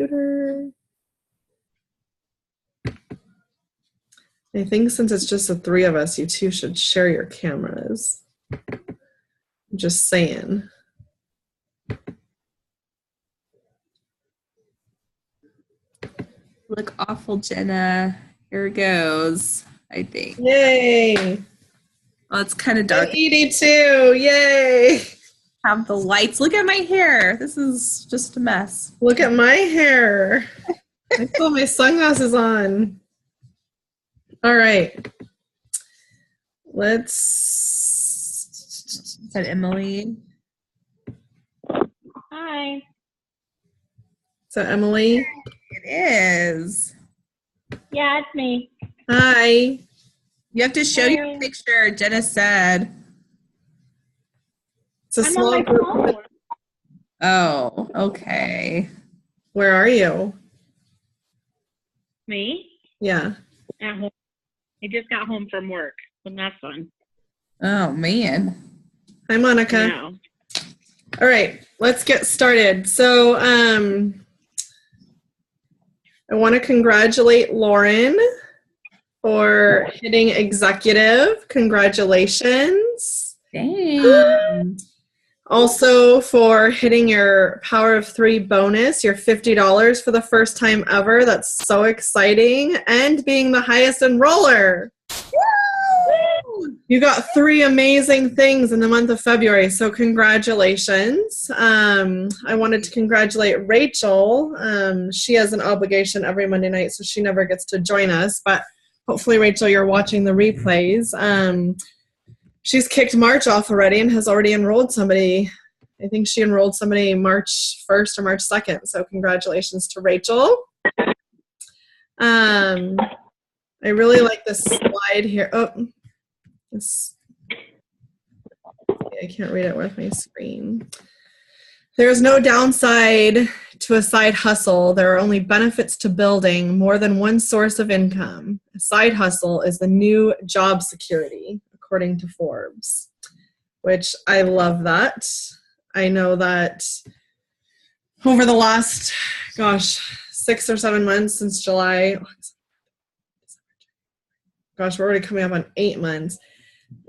computer. I think since it's just the three of us, you two should share your cameras. I'm just saying. Look awful, Jenna. Here it goes, I think. Yay! Well, it's kind of dark. Edie too. Yay! Have the lights. Look at my hair. This is just a mess. Look at my hair. I still have my sunglasses on. All right. Let's. Is that Emily? Hi. Is that Emily? It is. Yeah, it's me. Hi. You have to show your picture, Jenna said. It's a I'm small on my group. phone. Oh, okay. Where are you? Me? Yeah. At home. I just got home from work, and that's fun. Oh, man. Hi, Monica. No. All right, let's get started. So I want to congratulate Lauren for hitting executive. Congratulations. Thanks. Also for hitting your Power of 3 bonus, your $50 for the first time ever. That's so exciting. And being the highest enroller. You got 3 amazing things in the month of February, so congratulations. I wanted to congratulate Rachel. She has an obligation every Monday night, so she never gets to join us, but hopefully, Rachel, you're watching the replays. She's kicked March off already and has already enrolled somebody. I think she enrolled somebody March 1st or March 2nd, so congratulations to Rachel. I really like this slide here. Oh. I can't read it with my screen. There is no downside to a side hustle. There are only benefits to building more than one source of income. A side hustle is the new job security, according to Forbes, which I love that. I know that over the last, 6 or 7 months since July, we're already coming up on 8 months.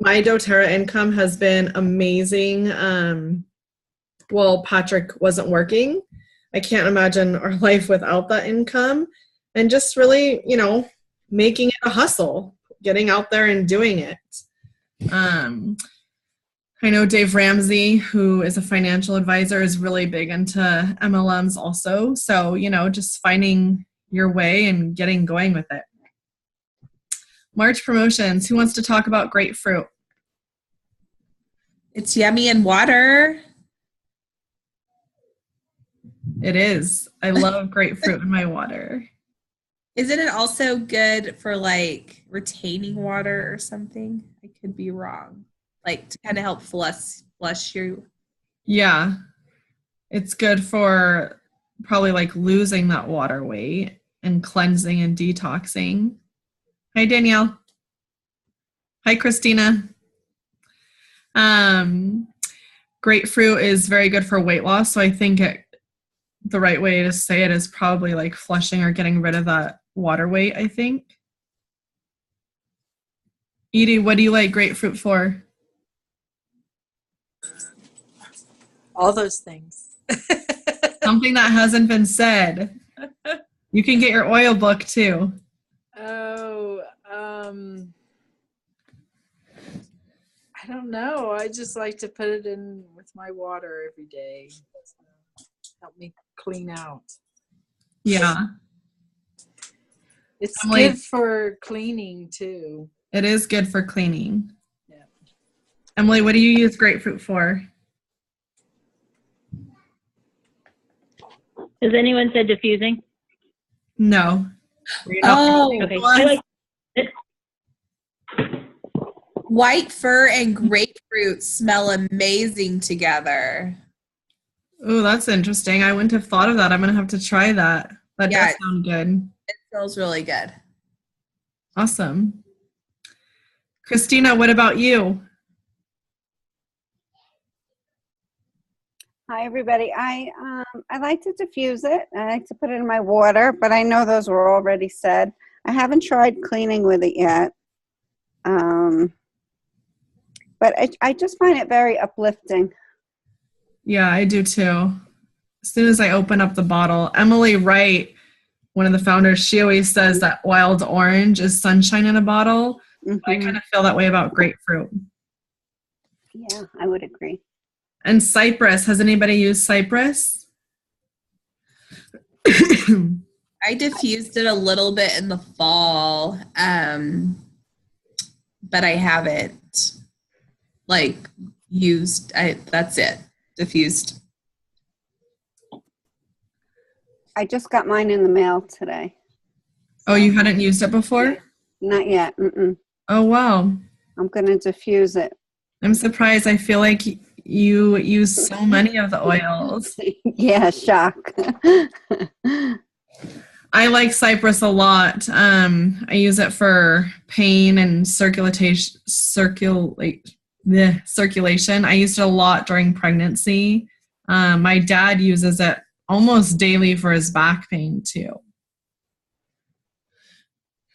My doTERRA income has been amazing. Patrick wasn't working. I can't imagine our life without that income. And just really, making it a hustle, getting out there and doing it. I know Dave Ramsey, who is a financial advisor, is really big into MLMs also. So, just finding your way and getting going with it. March promotions. Who wants to talk about grapefruit? It's yummy in water. It is. I love grapefruit in my water. Isn't it also good for retaining water or something? I could be wrong. To kind of help flush you. Yeah. It's good for probably losing that water weight and cleansing and detoxing. Hi, Danielle. Hi, Christina. Grapefruit is very good for weight loss, so I think the right way to say it is probably flushing or getting rid of that water weight, I think. Edie, what do you like grapefruit for? All those things. Something that hasn't been said. You can get your oil book too. Oh, I don't know. I just like to put it in with my water every day. Help me clean out. Yeah. It's good for cleaning too. It is good for cleaning. Yeah. Emily, what do you use grapefruit for? Has anyone said diffusing? No. Oh, Okay. I like it. White fir and grapefruit smell amazing together. Oh, that's interesting. I wouldn't have thought of that. I'm going to have to try that. That Yeah. does sound good. It smells really good. Awesome. Christina, what about you? Hi, everybody. I like to diffuse it. I like to put it in my water, but I know those were already said. I haven't tried cleaning with it yet. But I just find it very uplifting. Yeah, I do too. As soon as I open up the bottle, Emily Wright, one of the founders, she always says that wild orange is sunshine in a bottle. Mm-hmm. I kind of feel that way about grapefruit. Yeah, I would agree. And cypress, has anybody used cypress? I diffused it a little bit in the fall, but I haven't used. That's it, diffused. I just got mine in the mail today. Oh, you hadn't used it before? Not yet. Mm-mm. Oh, wow. I'm going to diffuse it. I'm surprised. I feel like you use so many of the oils. Yeah, shock. I like cypress a lot. I use it for pain and circulation. I used it a lot during pregnancy. My dad uses it almost daily for his back pain too.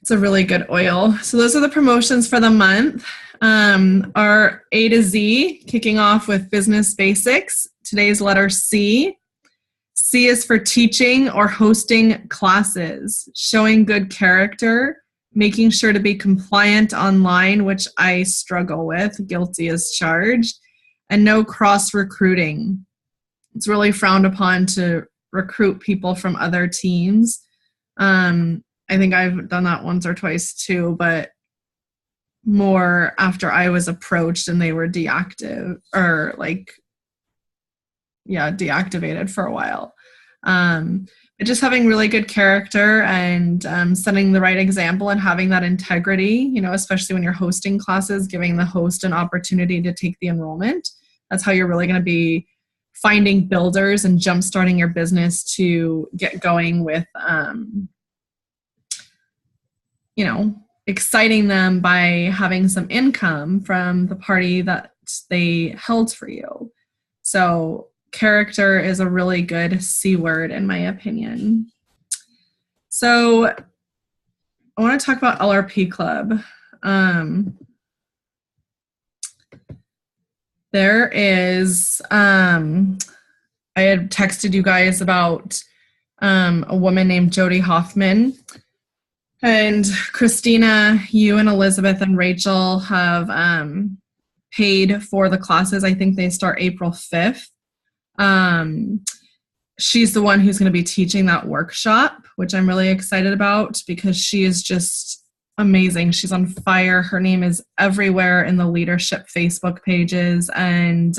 It's a really good oil. So those are the promotions for the month. Our A to Z, kicking off with business basics. Today's letter C. C is for teaching or hosting classes, showing good character, making sure to be compliant online, which I struggle with, guilty as charged, and no cross recruiting. It's really frowned upon to recruit people from other teams. I think I've done that once or twice too, but more after I was approached and they were deactivated for a while. But just having really good character and setting the right example and having that integrity, especially when you're hosting classes, giving the host an opportunity to take the enrollment. That's how you're really going to be finding builders and jumpstarting your business to get going with, exciting them by having some income from the party that they held for you. So character is a really good C word in my opinion. So I want to talk about LRP Club. There is, I had texted you guys about a woman named Jody Hoffman. And Christina, you and Elizabeth and Rachel have paid for the classes. I think they start April 5th. She's the one who's going to be teaching that workshop, which I'm really excited about because she is just amazing. She's on fire. Her name is everywhere in the leadership Facebook pages. And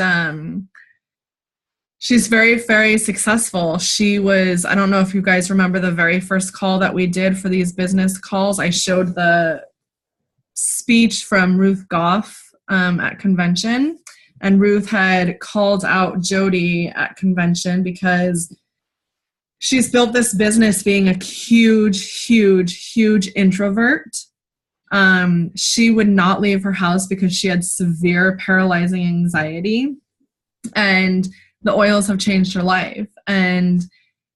she's very, very successful. She was, I don't know if you guys remember the very first call that we did for these business calls. I showed the speech from Ruth Goff at convention. And Ruth had called out Jody at convention because she's built this business being a huge, huge, huge introvert. She would not leave her house because she had severe paralyzing anxiety. And the oils have changed her life. And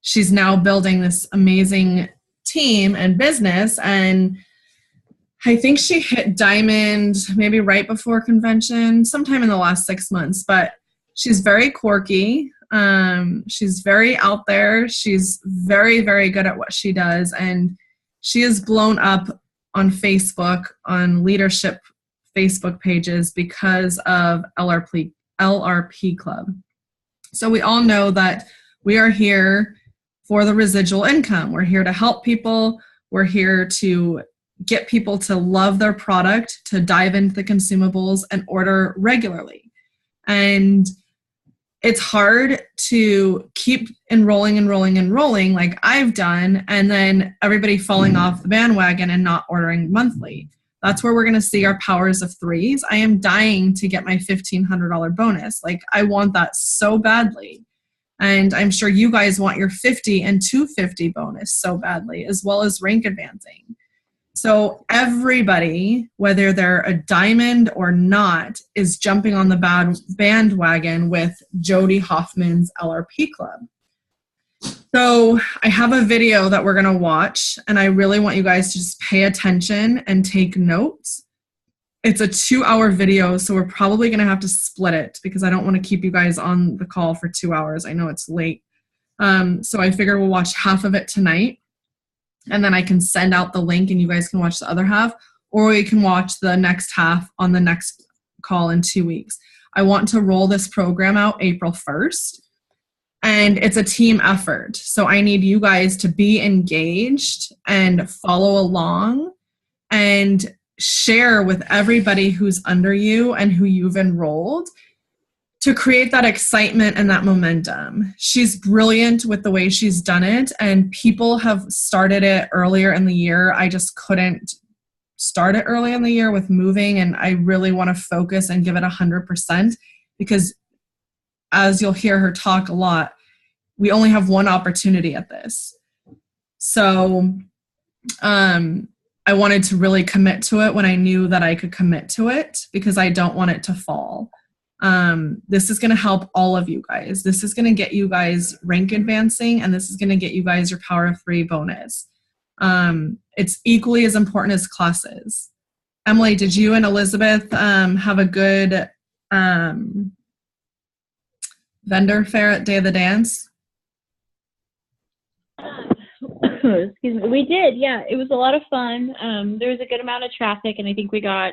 she's now building this amazing team and business. And I think she hit diamond maybe right before convention, sometime in the last 6 months. But she's very quirky. She's very out there. She's very, very good at what she does. And she is blown up on Facebook, on leadership Facebook pages because of LRP Club. So we all know that we are here for the residual income. We're here to help people. We're here to get people to love their product, to dive into the consumables and order regularly. And it's hard to keep enrolling like I've done, and then everybody falling off the bandwagon and not ordering monthly. That's where we're going to see our powers of threes. I am dying to get my $1,500 bonus. Like, I want that so badly. And I'm sure you guys want your 50 and 250 bonus so badly, as well as rank advancing. So everybody, whether they're a diamond or not, is jumping on the bandwagon with Jody Hoffman's LRP Club. So I have a video that we're going to watch, and I really want you guys to just pay attention and take notes. It's a 2-hour video, so we're probably going to have to split it because I don't want to keep you guys on the call for 2 hours. I know it's late. So I figure we'll watch half of it tonight, and then I can send out the link and you guys can watch the other half, or you can watch the next half on the next call in 2 weeks. I want to roll this program out April 1st. And it's a team effort. So I need you guys to be engaged and follow along and share with everybody who's under you and who you've enrolled to create that excitement and that momentum. She's brilliant with the way she's done it, and people have started it earlier in the year. I just couldn't start it early in the year with moving, and I really want to focus and give it 100% because as you'll hear her talk a lot, we only have one opportunity at this. So I wanted to really commit to it when I knew that I could commit to it because I don't want it to fall. This is going to help all of you guys. This is going to get you guys rank advancing, and this is going to get you guys your Power of 3 bonus. It's equally as important as classes. Emily, did you and Elizabeth have a good vendor fair at Day of the Dance? Excuse me. We did, yeah. It was a lot of fun. There was a good amount of traffic, and I think we got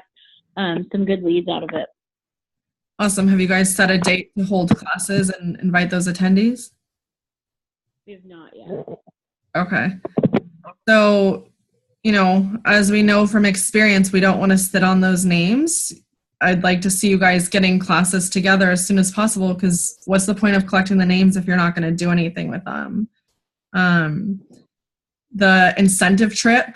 some good leads out of it. Awesome. Have you guys set a date to hold classes and invite those attendees? We have not yet. Okay. So, you know, as we know from experience, we don't want to sit on those names. I'd like to see you guys getting classes together as soon as possible, because what's the point of collecting the names if you're not going to do anything with them? The incentive trip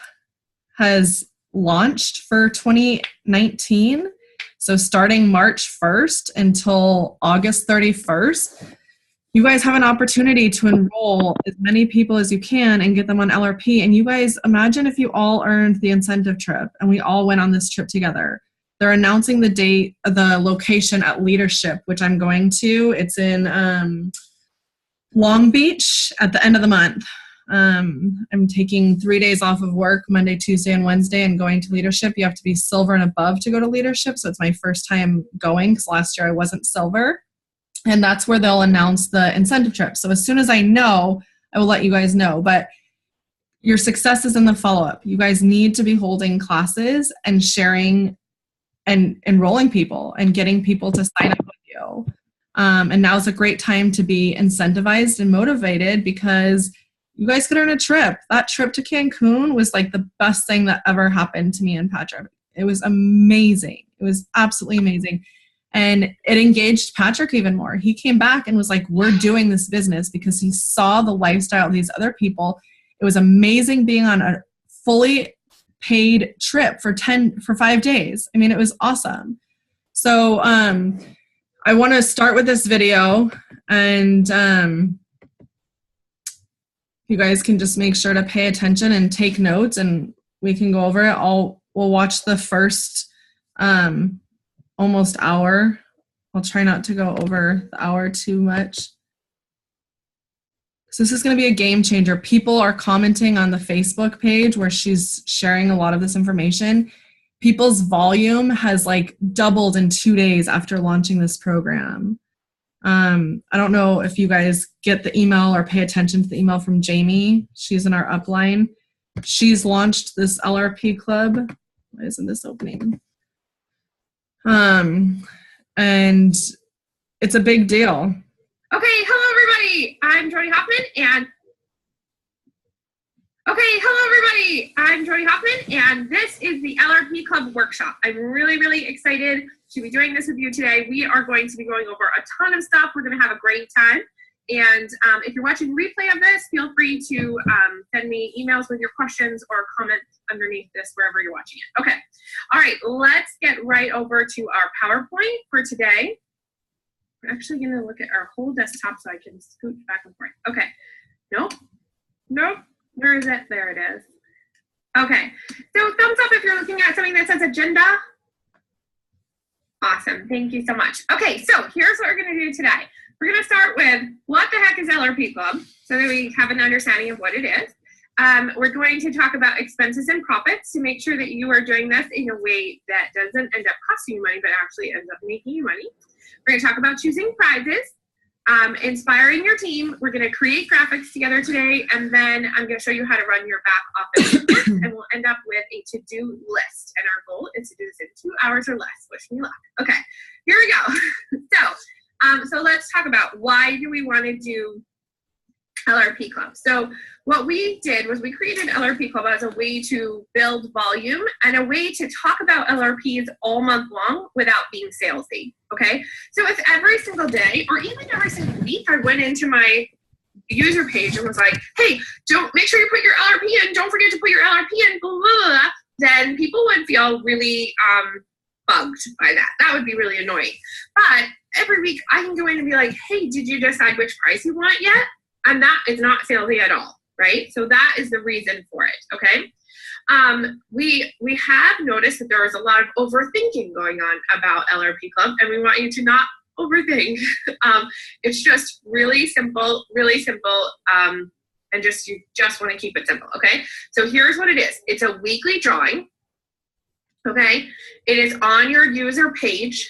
has launched for 2019. So starting March 1st until August 31st, you guys have an opportunity to enroll as many people as you can and get them on LRP. And you guys, imagine if you all earned the incentive trip and we all went on this trip together. They're announcing the date, the location at Leadership, which I'm going to. It's in Long Beach at the end of the month. I'm taking 3 days off of work, Monday, Tuesday, and Wednesday, and going to Leadership. You have to be silver and above to go to Leadership, so it's my first time going because last year I wasn't silver. And that's where they'll announce the incentive trip. So as soon as I know, I will let you guys know. But your success is in the follow-up. You guys need to be holding classes and sharing and enrolling people and getting people to sign up with you. And now's a great time to be incentivized and motivated because you guys could earn a trip. That trip to Cancun was like the best thing that ever happened to me and Patrick. It was amazing. It was absolutely amazing. And it engaged Patrick even more. He came back and was like, we're doing this business because he saw the lifestyle of these other people. It was amazing being on a fully paid trip for 5 days. I mean, it was awesome. So I want to start with this video, and you guys can just make sure to pay attention and take notes, and we can go over it. We'll watch the first almost hour. I'll try not to go over the hour too much. So this is going to be a game changer. People are commenting on the Facebook page where she's sharing a lot of this information. People's volume has like doubled in 2 days after launching this program. I don't know if you guys get the email or pay attention to the email from Jamie. She's in our upline. She's launched this LRP club. Why isn't this opening? And it's a big deal. Okay, hello everybody. I'm Jody Hoffman, and this is the LRP Club workshop. I'm really, really excited to be doing this with you today. We are going to be going over a ton of stuff. We're going to have a great time. And if you're watching replay of this, feel free to send me emails with your questions or comments underneath this wherever you're watching it. Okay. All right, let's get right over to our PowerPoint for today. We're actually going to look at our whole desktop so I can scoot back and forth. Okay. Nope. Where is it? There it is. Okay, so thumbs up if you're looking at something that says agenda. Awesome, thank you so much. Okay, so here's what we're gonna do today. We're gonna start with what the heck is LRP Club, so that we have an understanding of what it is. We're going to talk about expenses and profits to make sure that you are doing this in a way that doesn't end up costing you money, but actually ends up making you money. We're gonna talk about choosing prizes, inspiring your team. We're gonna create graphics together today, and then I'm gonna show you how to run your back office report, and we'll end up with a to-do list. And our goal is to do this in 2 hours or less. Wish me luck. Okay, here we go. So let's talk about why do we wanna do LRP Club. So what we did was we created LRP Club as a way to build volume and a way to talk about LRPs all month long without being salesy, okay? So if every single day or even every single week I went into my user page and was like, hey, make sure you put your LRP in, don't forget to put your LRP in, blah, blah, blah, then people would feel really bugged by that. That would be really annoying. But every week I can go in and be like, hey, did you decide which price you want yet? And that is not salesy at all, right? So that is the reason for it, okay? We have noticed that there is a lot of overthinking going on about LRP Club, and we want you to not overthink. It's just really simple, and you just want to keep it simple, okay? So here's what it is. It's a weekly drawing, okay? It is on your user page.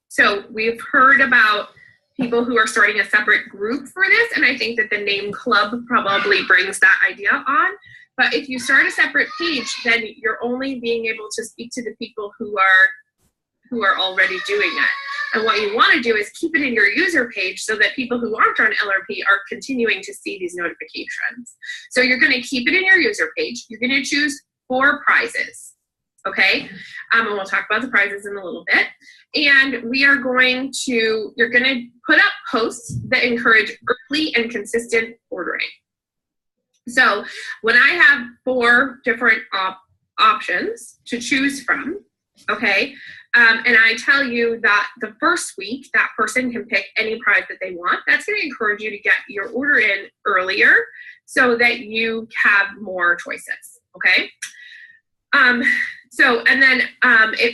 So we've heard about people who are starting a separate group for this, and I think that the name club probably brings that idea on. But if you start a separate page, then you're only being able to speak to the people who are already doing that. And what you want to do is keep it in your user page so that people who aren't on LRP are continuing to see these notifications. So you're going to keep it in your user page. You're going to choose 4 prizes, okay? And we'll talk about the prizes in a little bit. And you're going to put up posts that encourage early and consistent ordering. So when I have 4 different options to choose from, okay, and I tell you that the first week that person can pick any prize that they want, that's going to encourage you to get your order in earlier so that you have more choices, okay?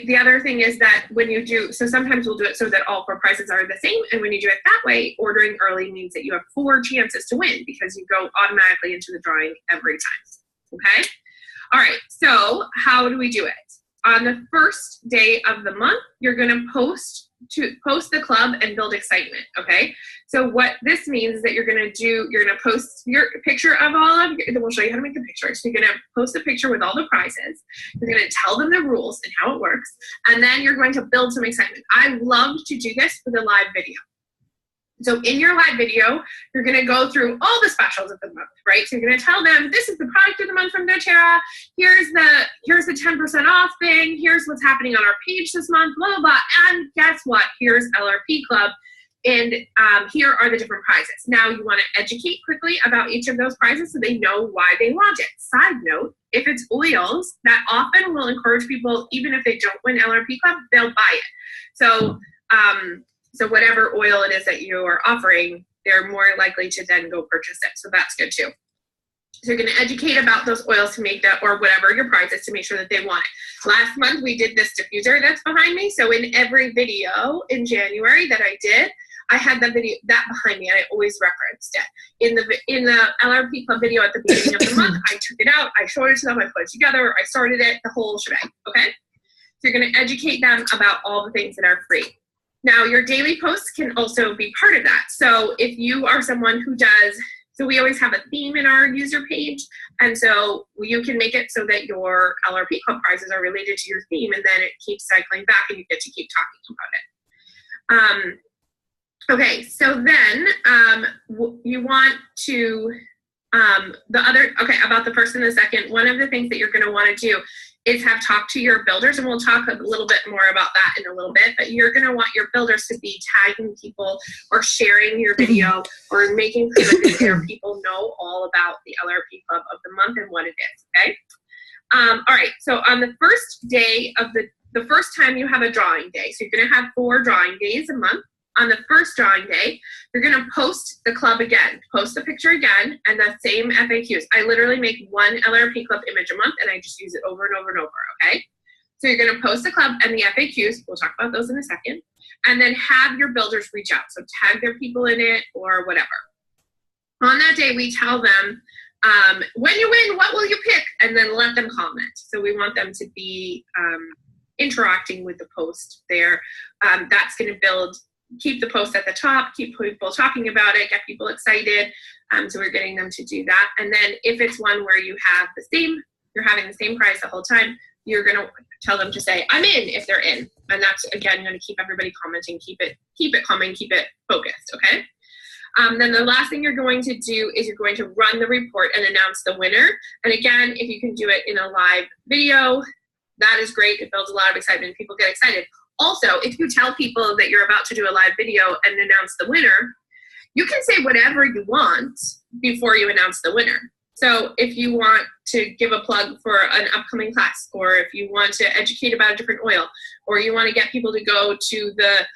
The other thing is that when you do, so sometimes we'll do it so that all 4 prizes are the same, and when you do it that way, ordering early means that you have 4 chances to win because you go automatically into the drawing every time, okay? All right, so how do we do it? On the first day of the month, you're gonna post the club and build excitement, okay? So what this means is that you're gonna post your picture of all of your, we'll show you how to make the picture. So you're gonna post a picture with all the prizes. You're gonna tell them the rules and how it works. And then you're going to build some excitement. I love to do this with a live video. So in your live video, you're gonna go through all the specials of the month, right? So you're gonna tell them, this is the product of the month from doTERRA, here's the 10% off thing, here's what's happening on our page this month, blah, blah, blah, and guess what? Here's LRP Club, and here are the different prizes. Now you wanna educate quickly about each of those prizes so they know why they want it. Side note, if it's oils, that often will encourage people, even if they don't win LRP Club, they'll buy it. So whatever oil it is that you are offering, they're more likely to then go purchase it. So that's good too. So you're going to educate about those oils to make that, or whatever your price is, to make sure that they want it. Last month we did this diffuser that's behind me. So in every video in January that I did, I had that behind me, and I always referenced it. In the LRP Club video at the beginning of the month, I took it out, I showed it to them, I put it together, I started it, the whole shebang, okay? So you're going to educate them about all the things that are free. Now, your daily posts can also be part of that. So if you are someone who so we always have a theme in our user page, and so you can make it so that your LRP Club prizes are related to your theme, and then it keeps cycling back and you get to keep talking about it. Okay, so then you want to, about the first and the second, one of the things that you're going to want to do is have talked to your builders, and we'll talk a little bit more about that in a little bit, but you're going to want your builders to be tagging people or sharing your video or making sure that their people know all about the LRP Club of the month and what it is, okay? All right, so on the first day of the first time you have a drawing day, so you're going to have 4 drawing days a month, on the first drawing day, you're going to post the club again, post the picture again, and the same FAQs. I literally make one LRP Club image a month, and I just use it over and over and over, okay? So you're going to post the club and the FAQs. We'll talk about those in a second. And then have your builders reach out. So tag their people in it or whatever. On that day, we tell them, when you win, what will you pick? And then let them comment. So we want them to be interacting with the post there. That's going to keep the post at the top, keep people talking about it, get people excited. So we're getting them to do that. And then if it's one where you're having the same prize the whole time, you're going to tell them to say, I'm in, if they're in. And that's, again, going to keep everybody commenting, keep it coming, keep it focused, okay? Then the last thing you're going to do is you're going to run the report and announce the winner. And again, if you can do it in a live video, that is great. It builds a lot of excitement. People get excited. Also, if you tell people that you're about to do a live video and announce the winner, you can say whatever you want before you announce the winner. So if you want to give a plug for an upcoming class, or if you want to educate about a different oil, or you want to get people to go to the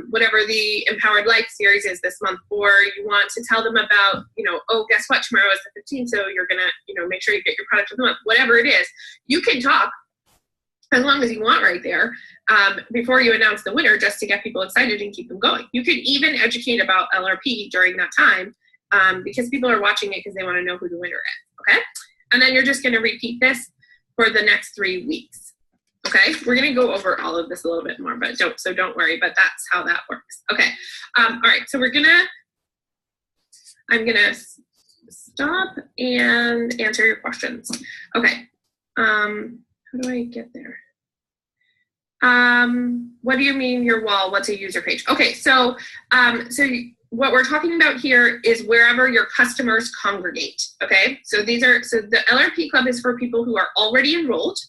whatever the Empowered Life series is this month, or you want to tell them about, oh, guess what, tomorrow is the 15th, so you're going to, make sure you get your product of the month, whatever it is, you can talk as long as you want right there before you announce the winner, just to get people excited and keep them going. You could even educate about LRP during that time because people are watching it because they want to know who the winner is, okay? And then you're just going to repeat this for the next 3 weeks. Okay, we're going to go over all of this a little bit more, but don't worry, but that's how that works. Okay, all right, so I'm going to stop and answer your questions. Okay, how do I get there? What do you mean your wall? What's a user page? Okay, so what we're talking about here is wherever your customers congregate, okay? So the LRP Club is for people who are already enrolled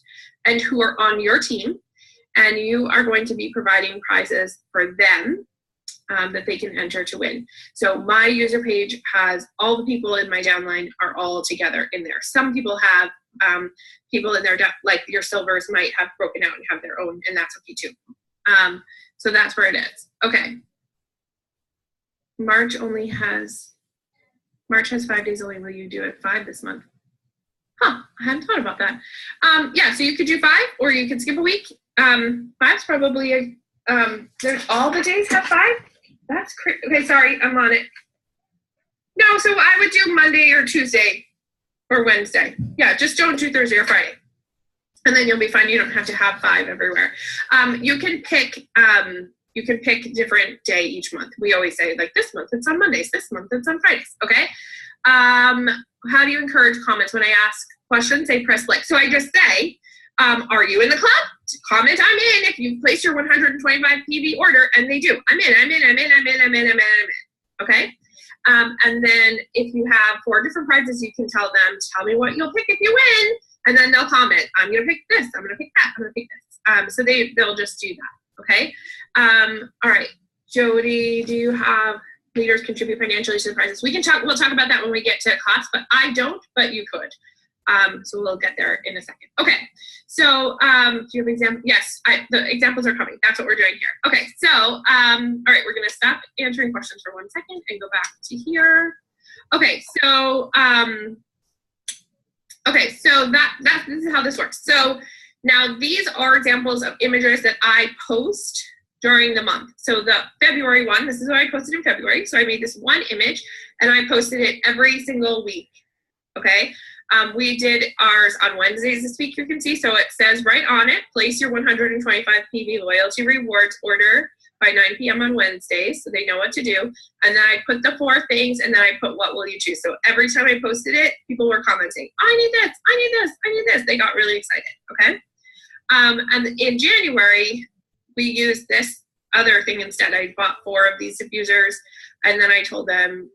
and who are on your team, and you are going to be providing prizes for them that they can enter to win. So my user page has all the people in my downline are all together in there. Some people have people in their, like your silvers might have broken out and have their own, and that's okay too. So that's where it is. Okay. March has 5 days only. Will you do it 5 this month? Huh, I hadn't thought about that. Yeah, so you could do 5 or you could skip a week. 5's probably, all the days have 5? That's crazy. Okay, sorry, I'm on it. No, so I would do Monday or Tuesday or Wednesday. Yeah, just don't do Thursday or Friday. And then you'll be fine. You don't have to have 5 everywhere. You can pick different day each month. We always say, like, this month it's on Mondays, this month it's on Fridays, okay? How do you encourage comments? When I ask questions, they press like. So I just say, are you in the club? Comment, I'm in, if you place your 125 PV order, and they do. I'm in, okay? And then if you have 4 different prizes, you can tell them, tell me what you'll pick if you win, and then they'll comment, I'm gonna pick this, I'm gonna pick that, I'm gonna pick this. So they'll just do that, okay? All right, Jody, do you have leaders contribute financially to the prizes? We'll talk about that when we get to class, but I don't, but you could. So we'll get there in a second. Okay, so do you have examples? Yes, the examples are coming. That's what we're doing here. Okay, so all right, we're gonna stop answering questions for 1 second and go back to here. Okay, so this is how this works. So now these are examples of images that I post during the month. So the February one, this is what I posted in February. So I made this one image and I posted it every single week, okay? We did ours on Wednesdays this week, you can see. So it says right on it, place your 125 PV loyalty rewards order by 9 p.m. on Wednesdays, so they know what to do. And then I put the 4 things, and then I put what will you choose. So every time I posted it, people were commenting, I need this, I need this, I need this. They got really excited, okay? And in January, we used this other thing instead. I bought 4 of these diffusers, and then I told them,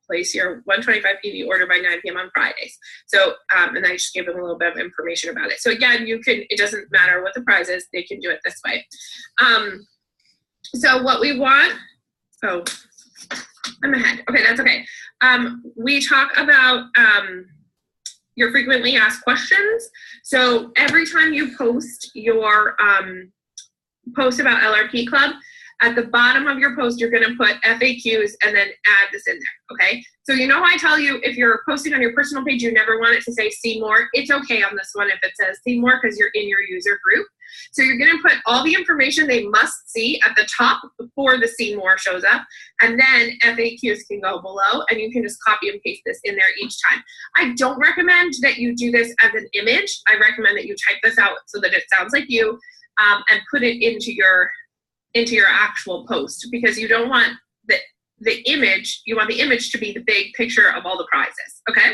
place your 125 PV order by 9 p.m. on Fridays. So, and I just gave them a little bit of information about it. So again, it doesn't matter what the prize is, they can do it this way. So what we want, oh, I'm ahead. Okay, that's okay. We talk about your frequently asked questions. So every time you post your post about LRP Club, At the bottom of your post, you're going to put FAQs and then add this in there, okay? So you know how I tell you if you're posting on your personal page, you never want it to say see more. It's okay on this one if it says see more because you're in your user group. So you're going to put all the information they must see at the top before the see more shows up. And then FAQs can go below and you can just copy and paste this in there each time. I don't recommend that you do this as an image. I recommend that you type this out so that it sounds like you and put it into your actual post because you don't want the image, you want the image to be the big picture of all the prizes, okay?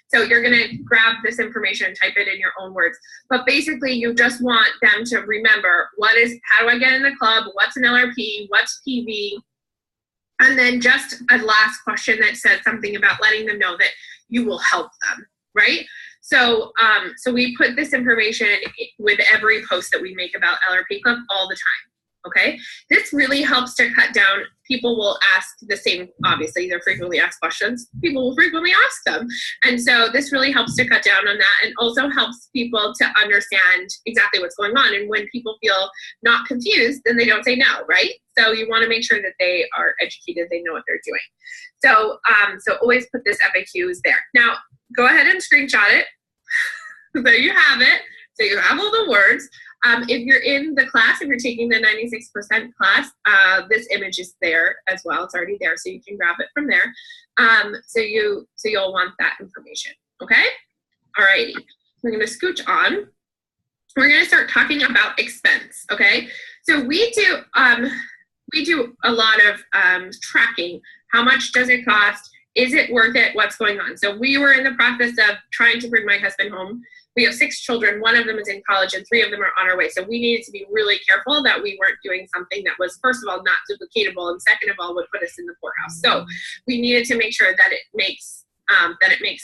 So you're gonna grab this information and type it in your own words. But basically you just want them to remember how do I get in the club, what's an LRP, what's PV, and then just a last question that says something about letting them know that you will help them, right? So we put this information with every post that we make about LRP Club all the time. Okay, this really helps to cut down. People will ask the same, obviously, they're frequently asked questions. People will frequently ask them. And so this really helps to cut down on that and also helps people to understand exactly what's going on. And when people feel not confused, then they don't say no, right? So you want to make sure that they are educated, they know what they're doing. So, so always put this FAQs there. Now, go ahead and screenshot it. There you have it. So you have all the words. If you're in the class, if you're taking the 96% class, this image is there as well. It's already there, so you can grab it from there. So you'll want that information, okay? Alrighty, we're gonna scooch on. We're gonna start talking about expense, okay? So we do a lot of tracking. How much does it cost? Is it worth it? What's going on? So we were in the process of trying to bring my husband home. We have 6 children. 1 of them is in college and 3 of them are on our way. So we needed to be really careful that we weren't doing something that was, first of all, not duplicatable, and second of all, would put us in the poorhouse. So we needed to make sure that it makes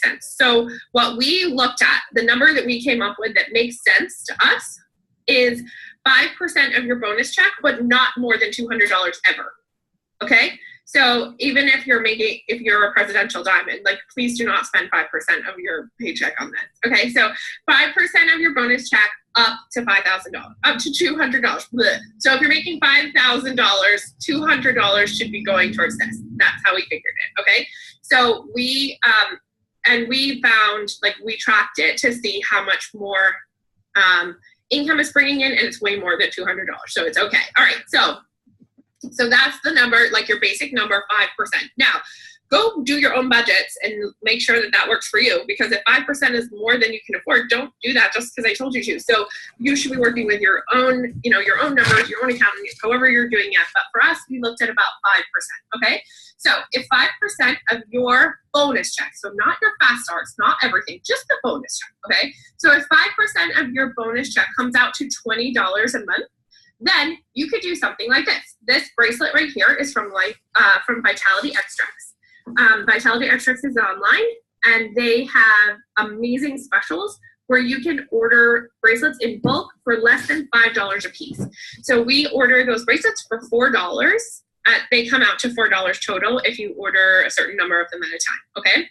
sense. So what we looked at, the number that we came up with that makes sense to us is 5% of your bonus check, but not more than $200 ever. Okay? So even if you're a presidential diamond, like please do not spend 5% of your paycheck on this. Okay, so 5% of your bonus check up to $5,000, up to $200. Blech. So if you're making $5,000, $200 should be going towards this. That's how we figured it. Okay, so we found, like, we tracked it to see how much more income is bringing in, and it's way more than $200. So it's okay. All right, so that's the number, like your basic number, 5%. Now, go do your own budgets and make sure that that works for you, because if 5% is more than you can afford, don't do that just because I told you to. So you should be working with your own, your own numbers, your own accounting, however you're doing it. But for us, we looked at about 5%, okay? So if 5% of your bonus check, so not your fast starts, not everything, just the bonus check, okay? So if 5% of your bonus check comes out to $20 a month, then you could do something like this. This bracelet right here is from Vitality Extracts. Vitality Extracts is online, and they have amazing specials where you can order bracelets in bulk for less than $5 a piece. So we order those bracelets for $4. They come out to $4 total if you order a certain number of them at a time, okay?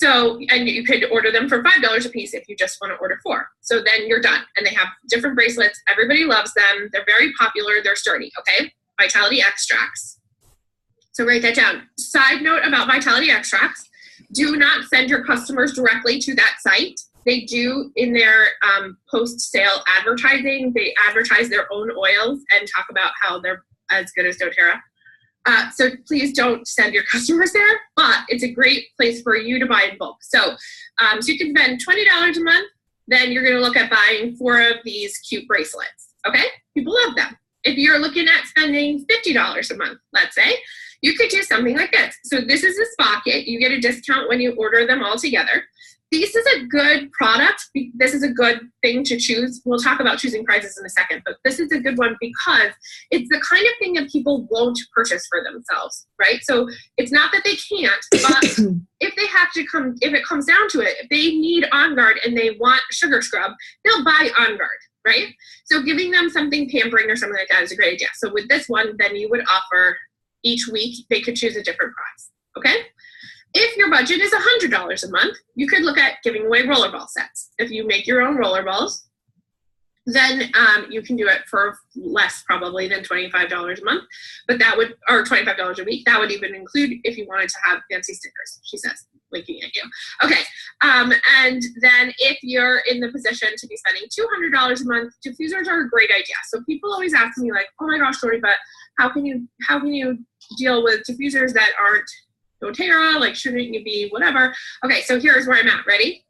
So, and you could order them for $5 a piece if you just want to order 4. So then you're done. And they have different bracelets. Everybody loves them. They're very popular. They're sturdy, okay? Vitality Extracts. So write that down. Side note about Vitality Extracts, do not send your customers directly to that site. They do, in their post-sale advertising, they advertise their own oils and talk about how they're as good as doTERRA. So please don't send your customers there, but it's a great place for you to buy in bulk. So, so you can spend $20 a month, then you're going to look at buying 4 of these cute bracelets, okay? People love them. If you're looking at spending $50 a month, let's say, you could do something like this. So this is a Spocket. You get a discount when you order them all together. This is a good product. This is a good thing to choose. We'll talk about choosing prizes in a second, but this is a good one because it's the kind of thing that people won't purchase for themselves, right? So it's not that they can't, but if it comes down to it, if they need On Guard and they want sugar scrub, they'll buy On Guard, right? So giving them something pampering or something like that is a great idea. So with this one, then you would offer each week, they could choose a different prize, okay? If your budget is $100 a month, you could look at giving away rollerball sets. If you make your own rollerballs, then you can do it for less probably than $25 a month, but that would, or $25 a week. That would even include if you wanted to have fancy stickers, she says, winking at you. Okay, and then if you're in the position to be spending $200 a month, diffusers are a great idea. So people always ask me like, oh my gosh, Tori, but how can you deal with diffusers that aren't doTERRA? Like, shouldn't you be whatever? Okay, so here's where I'm at. Ready?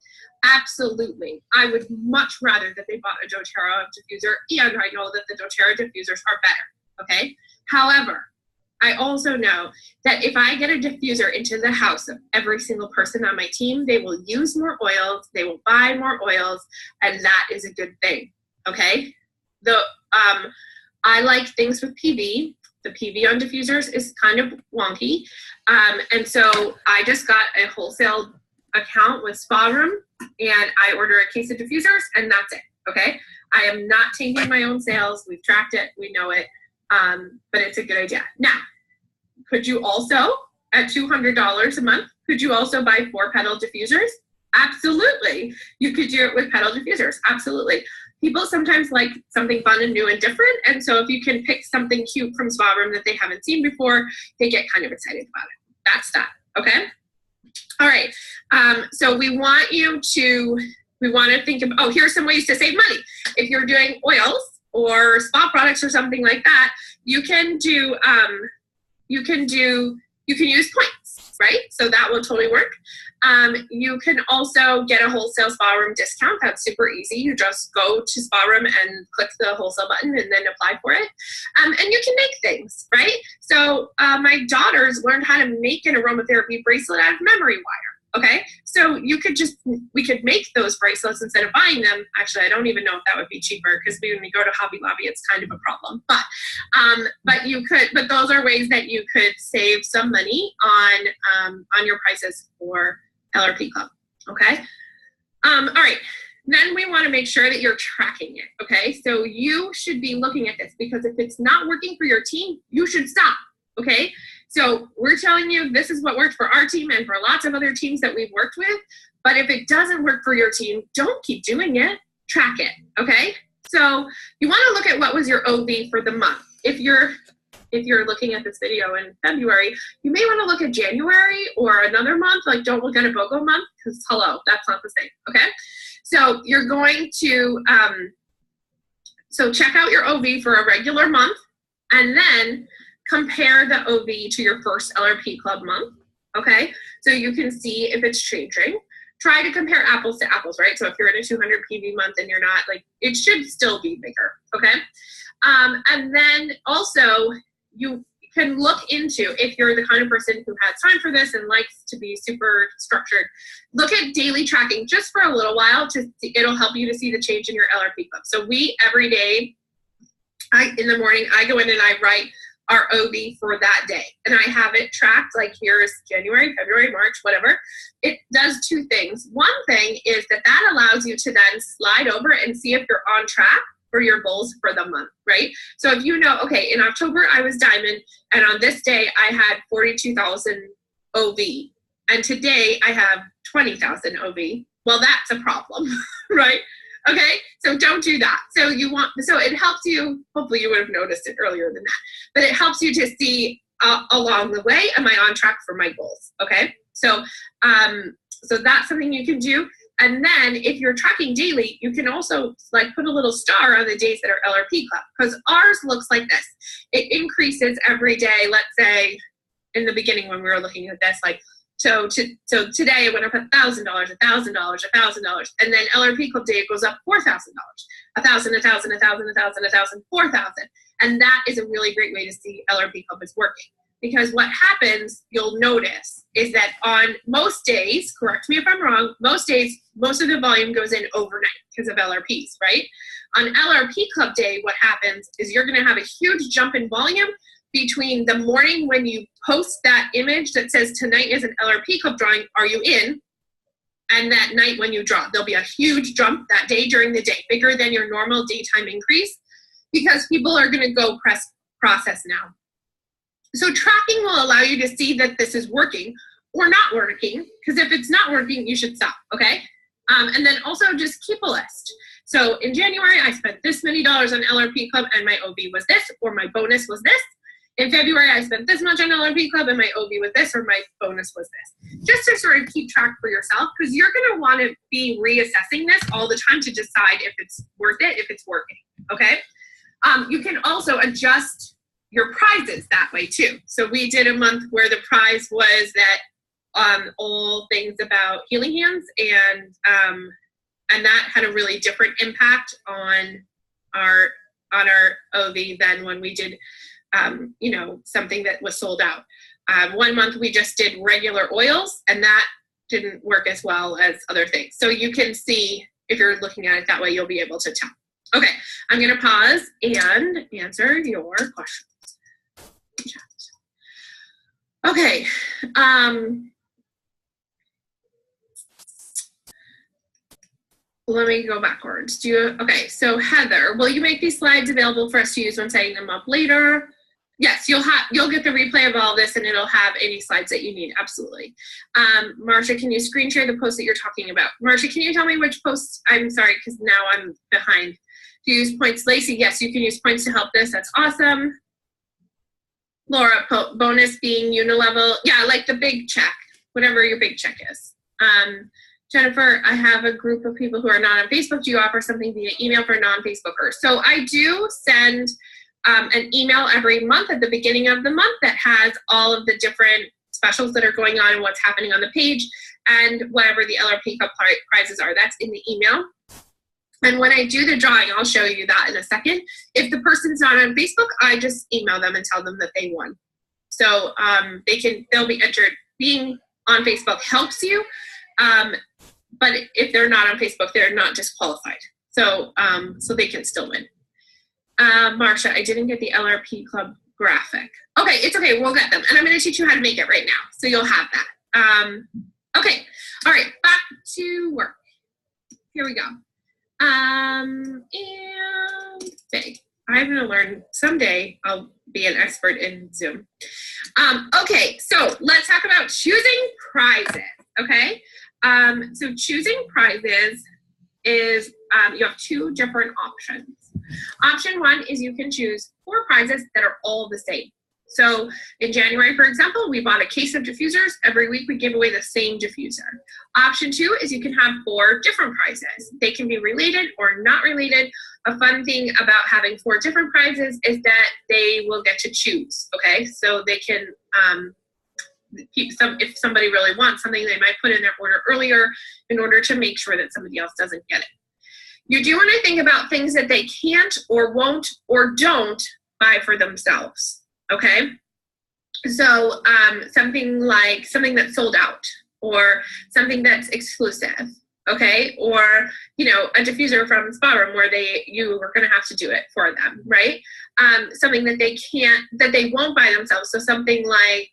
Absolutely. I would much rather that they bought a doTERRA diffuser, and I know that the doTERRA diffusers are better, okay? However, I also know that if I get a diffuser into the house of every single person on my team, they will use more oils, they will buy more oils, and that is a good thing, okay? I like things with PV. The PV on diffusers is kind of wonky, and so I just got a wholesale account with Spa Room, and I order a case of diffusers, and that's it, okay? I am not taking my own sales. We've tracked it. We know it, but it's a good idea. Now, could you also, at $200 a month, could you also buy 4-petal diffusers? Absolutely. You could do it with petal diffusers. Absolutely. People sometimes like something fun and new and different, and so if you can pick something cute from Spa Room that they haven't seen before, they get kind of excited about it. That's that, okay? All right, so we want to think of, oh, here's some ways to save money. If you're doing oils or spa products or something like that, you can use points, right? So that will totally work. You can also get a wholesale Spa Room discount. That's super easy. You just go to Spa Room and click the wholesale button and then apply for it. And you can make things, right? So my daughters learned how to make an aromatherapy bracelet out of memory wire, okay? So we could make those bracelets instead of buying them. Actually, I don't even know if that would be cheaper, because when we go to Hobby Lobby, it's kind of a problem. But those are ways that you could save some money on your prices for LRP Club, okay? All right, then we want to make sure that you're tracking it, okay? So you should be looking at this, because if it's not working for your team, you should stop, okay? So we're telling you this is what worked for our team and for lots of other teams that we've worked with, but if it doesn't work for your team, don't keep doing it, track it, okay? So you want to look at what was your OV for the month. If you're looking at this video in February, you may want to look at January or another month. Like, don't look at a BOGO month, because hello, that's not the same, okay? So you're going to, so check out your OV for a regular month, and then compare the OV to your first LRP Club month, okay? So you can see if it's changing. Try to compare apples to apples, right? So if you're in a 200 PV month and you're not, like, it should still be bigger, okay? And then also, you can look into, if you're the kind of person who has time for this and likes to be super structured, look at daily tracking just for a little while. It'll help you to see the change in your LRP Club. So every day, in the morning, I go in and I write our OV for that day. And I have it tracked, like here's January, February, March, whatever. It does two things. One thing is that allows you to then slide over and see if you're on track for your goals for the month, right? So if you know, okay, in October I was diamond, and on this day I had 42,000 OV, and today I have 20,000 OV. Well, that's a problem, right? Okay, so don't do that. So it helps you, hopefully you would have noticed it earlier than that, but it helps you to see along the way, am I on track for my goals, okay? So that's something you can do. And then if you're tracking daily, you can also like put a little star on the days that are LRP Club, because ours looks like this. It increases every day. Let's say in the beginning when we were looking at this, like, so today it went up $1,000, $1,000, $1,000, and then LRP Club Day it goes up $4,000, $1,000, $1,000, $1,000, $1,000, $4,000, and that is a really great way to see LRP Club is working. Because what happens, you'll notice, is that on most days, correct me if I'm wrong, most days, most of the volume goes in overnight because of LRPs, right? On LRP Club Day, what happens is you're going to have a huge jump in volume between the morning when you post that image that says tonight is an LRP Club drawing, are you in? And that night when you draw, there'll be a huge jump that day during the day, bigger than your normal daytime increase, because people are going to go press process now. So tracking will allow you to see that this is working or not working, because if it's not working, you should stop, okay? And then also just keep a list. So in January, I spent this many dollars on LRP Club and my OV was this, or my bonus was this. In February, I spent this much on LRP Club and my OV was this, or my bonus was this. Just to sort of keep track for yourself, because you're going to want to be reassessing this all the time to decide if it's worth it, if it's working, okay? You can also adjust your prizes that way too. So we did a month where the prize was that all things about healing hands, and that had a really different impact on our OV than when we did something that was sold out. 1 month we just did regular oils, and that didn't work as well as other things. So you can see, if you're looking at it that way, you'll be able to tell. Okay, I'm gonna pause and answer your questions. Okay, let me go backwards. Okay, so Heather, will you make these slides available for us to use when setting them up later? Yes, you'll get the replay of all this, and it'll have any slides that you need. Absolutely. Marsha, can you screen share the post that you're talking about? Marsha, can you tell me which post? I'm sorry, because now I'm behind. Do you use points? Lacey, yes, you can use points to help this. That's awesome. Laura, bonus being unilevel. Yeah, like the big check, whatever your big check is. Jennifer, I have a group of people who are not on Facebook. Do you offer something via email for non-Facebookers? So I do send an email every month at the beginning of the month that has all of the different specials that are going on and what's happening on the page, and whatever the LRP Cup prizes are. That's in the email. And when I do the drawing, I'll show you that in a second. If the person's not on Facebook, I just email them and tell them that they won. So they'll be entered. Being on Facebook helps you, but if they're not on Facebook, they're not disqualified. So they can still win. Marsha, I didn't get the LRP Club graphic. Okay, it's okay, we'll get them. And I'm gonna teach you how to make it right now, so you'll have that. Okay, all right, back to work. Here we go. And big. I'm gonna learn, someday I'll be an expert in Zoom. Okay, so let's talk about choosing prizes, okay? So choosing prizes is, you have two different options. Option one is you can choose 4 prizes that are all the same. So in January, for example, we bought a case of diffusers. Every week we give away the same diffuser. Option 2 is you can have 4 different prizes. They can be related or not related. A fun thing about having 4 different prizes is that they will get to choose, okay? So they can if somebody really wants something, they might put in their order earlier in order to make sure that somebody else doesn't get it. You do want to think about things that they can't or won't or don't buy for themselves, okay? So something that's sold out, or something that's exclusive, okay? Or, a diffuser from Spa Room where you are going to have to do it for them, right? Something that they won't buy themselves. So something like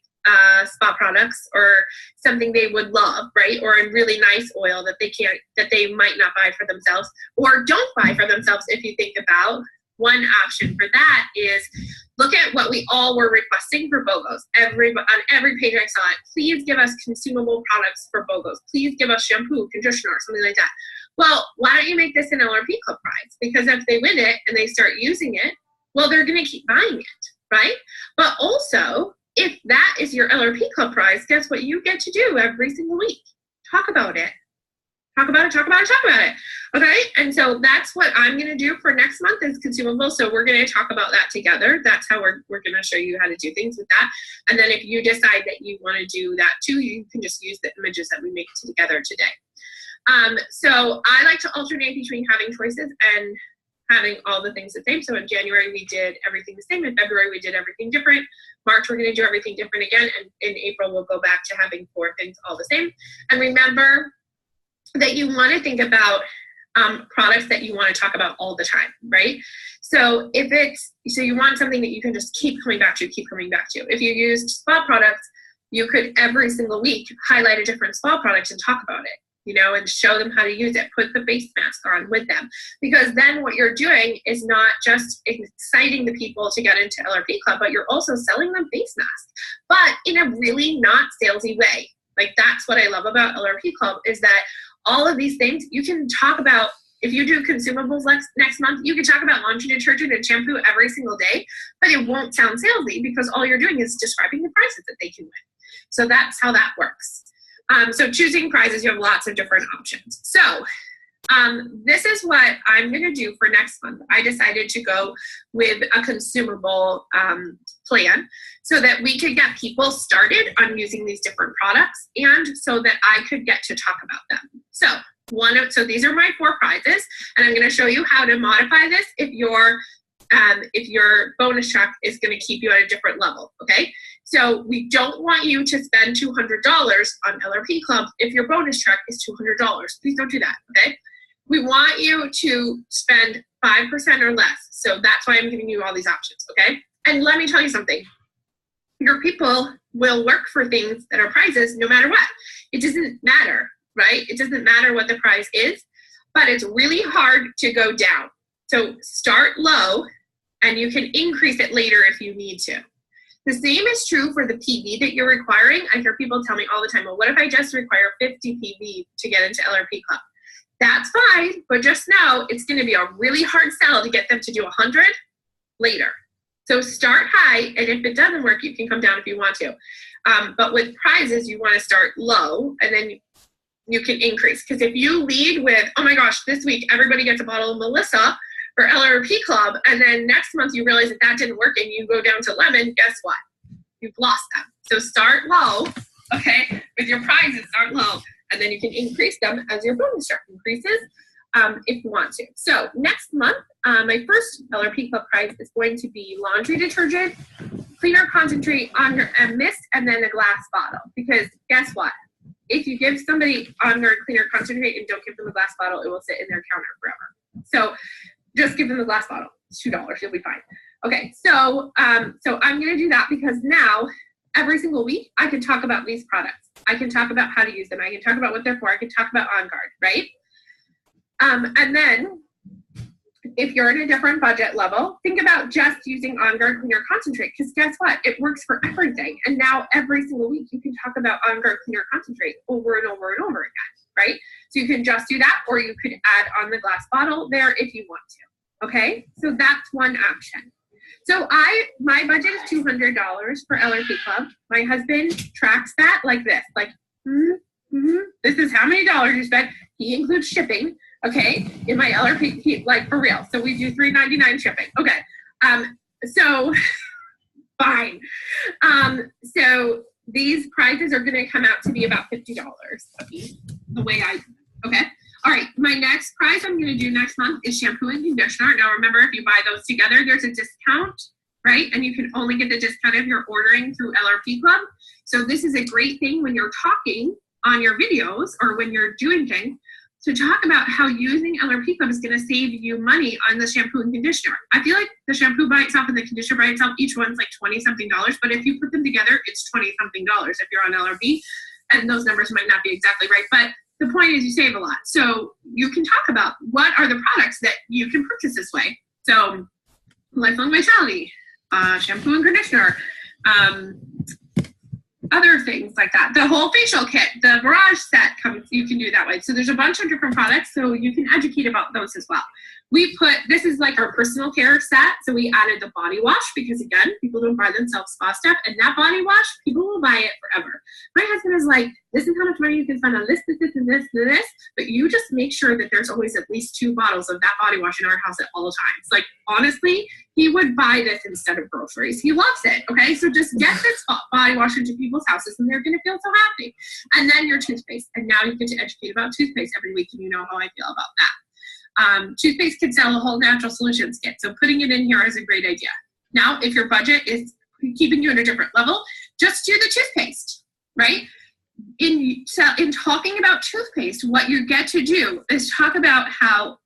spa products, or something they would love, right? Or a really nice oil that they might not buy for themselves, or don't buy for themselves. If you think about, one option for that is look at what we all were requesting for BOGOs. On every page I saw it, please give us consumable products for BOGOs. Please give us shampoo, conditioner, something like that. Well, why don't you make this an LRP Club prize? Because if they win it and they start using it, well, they're going to keep buying it, right? But also, if that is your LRP Club prize, guess what you get to do every single week? Talk about it. Talk about it, talk about it, talk about it. Okay, and so that's what I'm going to do for next month is consumables. So we're going to talk about that together. That's how we're going to show you how to do things with that. And then if you decide that you want to do that too, you can just use the images that we make together today. So I like to alternate between having choices and having all the things the same. So in January, we did everything the same. In February, we did everything different. March, we're going to do everything different again. And in April, we'll go back to having 4 things all the same. And remember that you want to think about products that you want to talk about all the time, right? So so you want something that you can just keep coming back to. If you used spa products, you could every single week highlight a different spa product and talk about it, and show them how to use it. Put the face mask on with them. Because then what you're doing is not just exciting the people to get into LRP Club, but you're also selling them face masks, but in a really not salesy way. Like, that's what I love about LRP Club, is that all of these things you can talk about if you do consumables next month, you can talk about laundry detergent and shampoo every single day, but it won't sound salesy because all you're doing is describing the prices that they can win. So that's how that works. So choosing prizes, you have lots of different options. So this is what I'm going to do for next month. I decided to go with a consumable plan so that we could get people started on using these different products and so that I could get to talk about them. So these are my 4 prizes, and I'm going to show you how to modify this if your bonus track is going to keep you at a different level, okay? So we don't want you to spend $200 on LRP Club if your bonus track is $200. Please don't do that, okay? We want you to spend 5% or less. So that's why I'm giving you all these options, okay? And let me tell you something. Your people will work for things that are prizes no matter what. It doesn't matter, right? It doesn't matter what the prize is, but it's really hard to go down. So start low, and you can increase it later if you need to. The same is true for the PV that you're requiring. I hear people tell me all the time, well, what if I just require 50 PV to get into LRP Club? That's fine, but just know it's going to be a really hard sell to get them to do 100 later. So start high, and if it doesn't work, you can come down if you want to. But with prizes, you want to start low, and then you can increase. Because if you lead with, oh my gosh, this week everybody gets a bottle of Melissa for LRP Club, and then next month you realize that didn't work and you go down to lemon, guess what? You've lost them. So start low, okay? With your prizes, start low, and then you can increase them as your bonus track increases if you want to. So next month, my first LRP Club prize is going to be laundry detergent, cleaner concentrate, On Guard and mist, and then a glass bottle. Because guess what? If you give somebody On Guard cleaner concentrate and don't give them a glass bottle, it will sit in their counter forever. So just give them a glass bottle. It's $2. You'll be fine. Okay, so I'm going to do that because now every single week I can talk about these products. I can talk about how to use them. I can talk about what they're for. I can talk about On Guard, right? And then if you're in a different budget level, think about just using On Guard Cleaner Concentrate, because guess what? It works for everything. And now every single week you can talk about On Guard Cleaner Concentrate over and over and over again, right? So you can just do that, or you could add on the glass bottle there if you want to, okay? So that's one option. So my budget is $200 for LRP Club. My husband tracks that like this, like, this is how many dollars you spent. He includes shipping, okay, in my LRP, like for real. So we do $3.99 shipping. Okay, so fine. So these prizes are going to come out to be about $50 the way I, okay. All right, my next prize I'm going to do next month is shampoo and conditioner. Now remember, if you buy those together, there's a discount, right? And you can only get the discount if you're ordering through LRP Club. So this is a great thing when you're talking on your videos or when you're doing things to talk about how using LRP Club is going to save you money on the shampoo and conditioner. I feel like the shampoo by itself and the conditioner by itself, each one's like $20-something, but if you put them together, it's $20-something if you're on LRP, and those numbers might not be exactly right, but the point is you save a lot. So you can talk about what are the products that you can purchase this way. So Lifelong Vitality, shampoo and conditioner, other things like that. The whole facial kit, the Barrage set comes, you can do that way. So there's a bunch of different products, so you can educate about those as well. We put, this is like our personal care set, so we added the body wash because again, people don't buy themselves spa stuff, and that body wash, people will buy it forever. My husband is like, this is how much money you can spend on this, this, this, and this, and this, but you just make sure that there's always at least 2 bottles of that body wash in our house at all times. Like, honestly, he would buy this instead of groceries. He loves it, okay? So just get this body wash into people's houses, and they're gonna feel so happy. And then your toothpaste, and now you get to educate about toothpaste every week, and you know how I feel about that. Toothpaste can sell a whole natural solutions kit, so putting it in here is a great idea. Now, if your budget is keeping you at a different level, just do the toothpaste, right? In talking about toothpaste, what you get to do is talk about how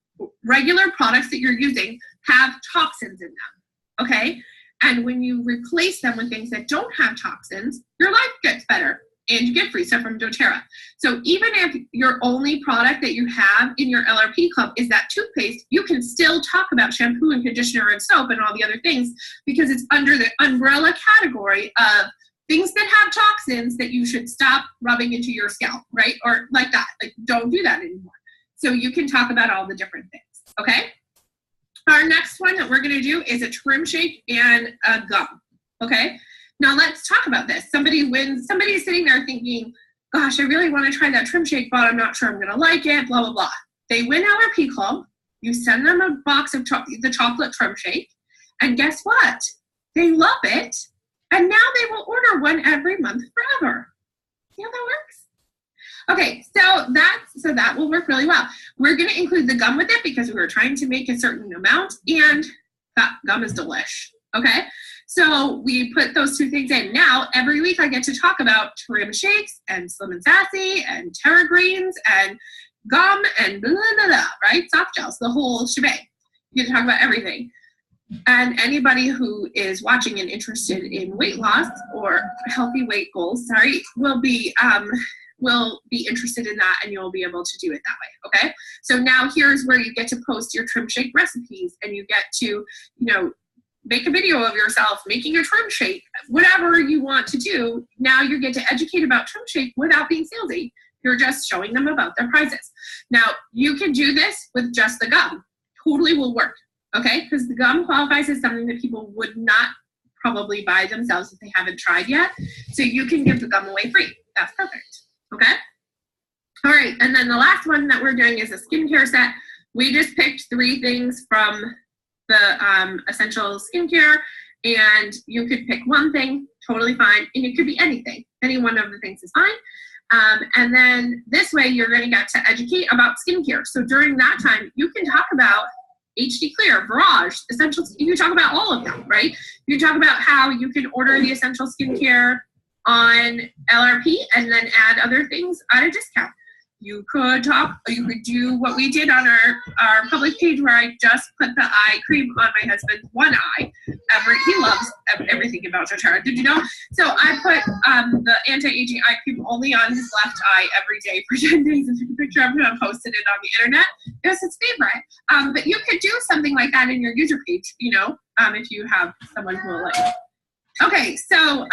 regular products that you're using have toxins in them, okay? And when you replace them with things that don't have toxins, your life gets better. And you get free stuff from doTERRA. So even if your only product that you have in your LRP Club is that toothpaste, you can still talk about shampoo and conditioner and soap and all the other things because it's under the umbrella category of things that have toxins that you should stop rubbing into your scalp, right? Or like that, like don't do that anymore. so you can talk about all the different things, okay? Our next one that we're gonna do is a trim shake and a gum, okay? Now let's talk about this. Somebody's sitting there thinking, gosh, I really wanna try that trim shake, but I'm not sure I'm gonna like it, blah, blah, blah. They win LRP Club, you send them a box of the chocolate trim shake, and guess what? They love it, and now they will order one every month forever. See how that works? Okay, so that will work really well. We're gonna include the gum with it because we were trying to make a certain amount, and that gum is delish, okay? So we put those two things in. Now, every week I get to talk about trim shakes and Slim and Sassy and Terra Greens and gum and blah, blah, blah, right? Soft gels, the whole shebang. You get to talk about everything. And anybody who is watching and interested in weight loss or healthy weight goals, will be interested in that, and you'll be able to do it that way, okay? So now here's where you get to post your trim shake recipes, and you get to, make a video of yourself making a trim shake, whatever you want to do. Now you get to educate about trim shake without being salesy. You're just showing them about their prizes. Now, you can do this with just the gum. Totally will work, okay? Because the gum qualifies as something that people would not probably buy themselves if they haven't tried yet. So you can give the gum away free. That's perfect, okay? All right, and then the last one that we're doing is a skincare set. We just picked 3 things from the essential skincare, and you could pick one thing, totally fine, and it could be anything. Any one of the things is fine. And then this way you're going to get to educate about skincare. So during that time, you can talk about HD Clear, Virage, Essentials. You can talk about all of them, right? You can talk about how you can order the essential skincare on LRP and then add other things at a discount. You could do what we did on our public page, where I just put the eye cream on my husband's one eye. He loves everything about doTERRA. Did you know? So I put the anti-aging eye cream only on his left eye every day for 10 days and took a picture of it and posted it on the internet. It was his favorite. But you could do something like that in your user page, if you have someone who will like it. Okay, so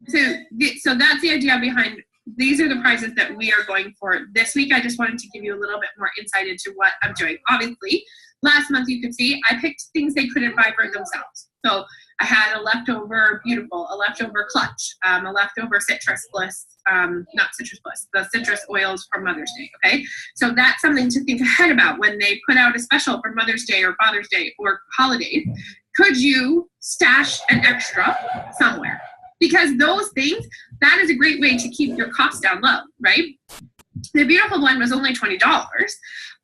that's the idea behind. These are the prizes that we are going for this week. I just wanted to give you a little bit more insight into what I'm doing. Obviously, last month you could see I picked things they couldn't buy for themselves. So I had a leftover Beautiful, a leftover Clutch, a leftover Citrus Bliss, not Citrus Bliss, the citrus oils for Mother's Day, okay? So that's something to think ahead about when they put out a special for Mother's Day or Father's Day or holidays. Could you stash an extra somewhere? Because those things, that is a great way to keep your costs down low, right? The Beautiful one was only $20,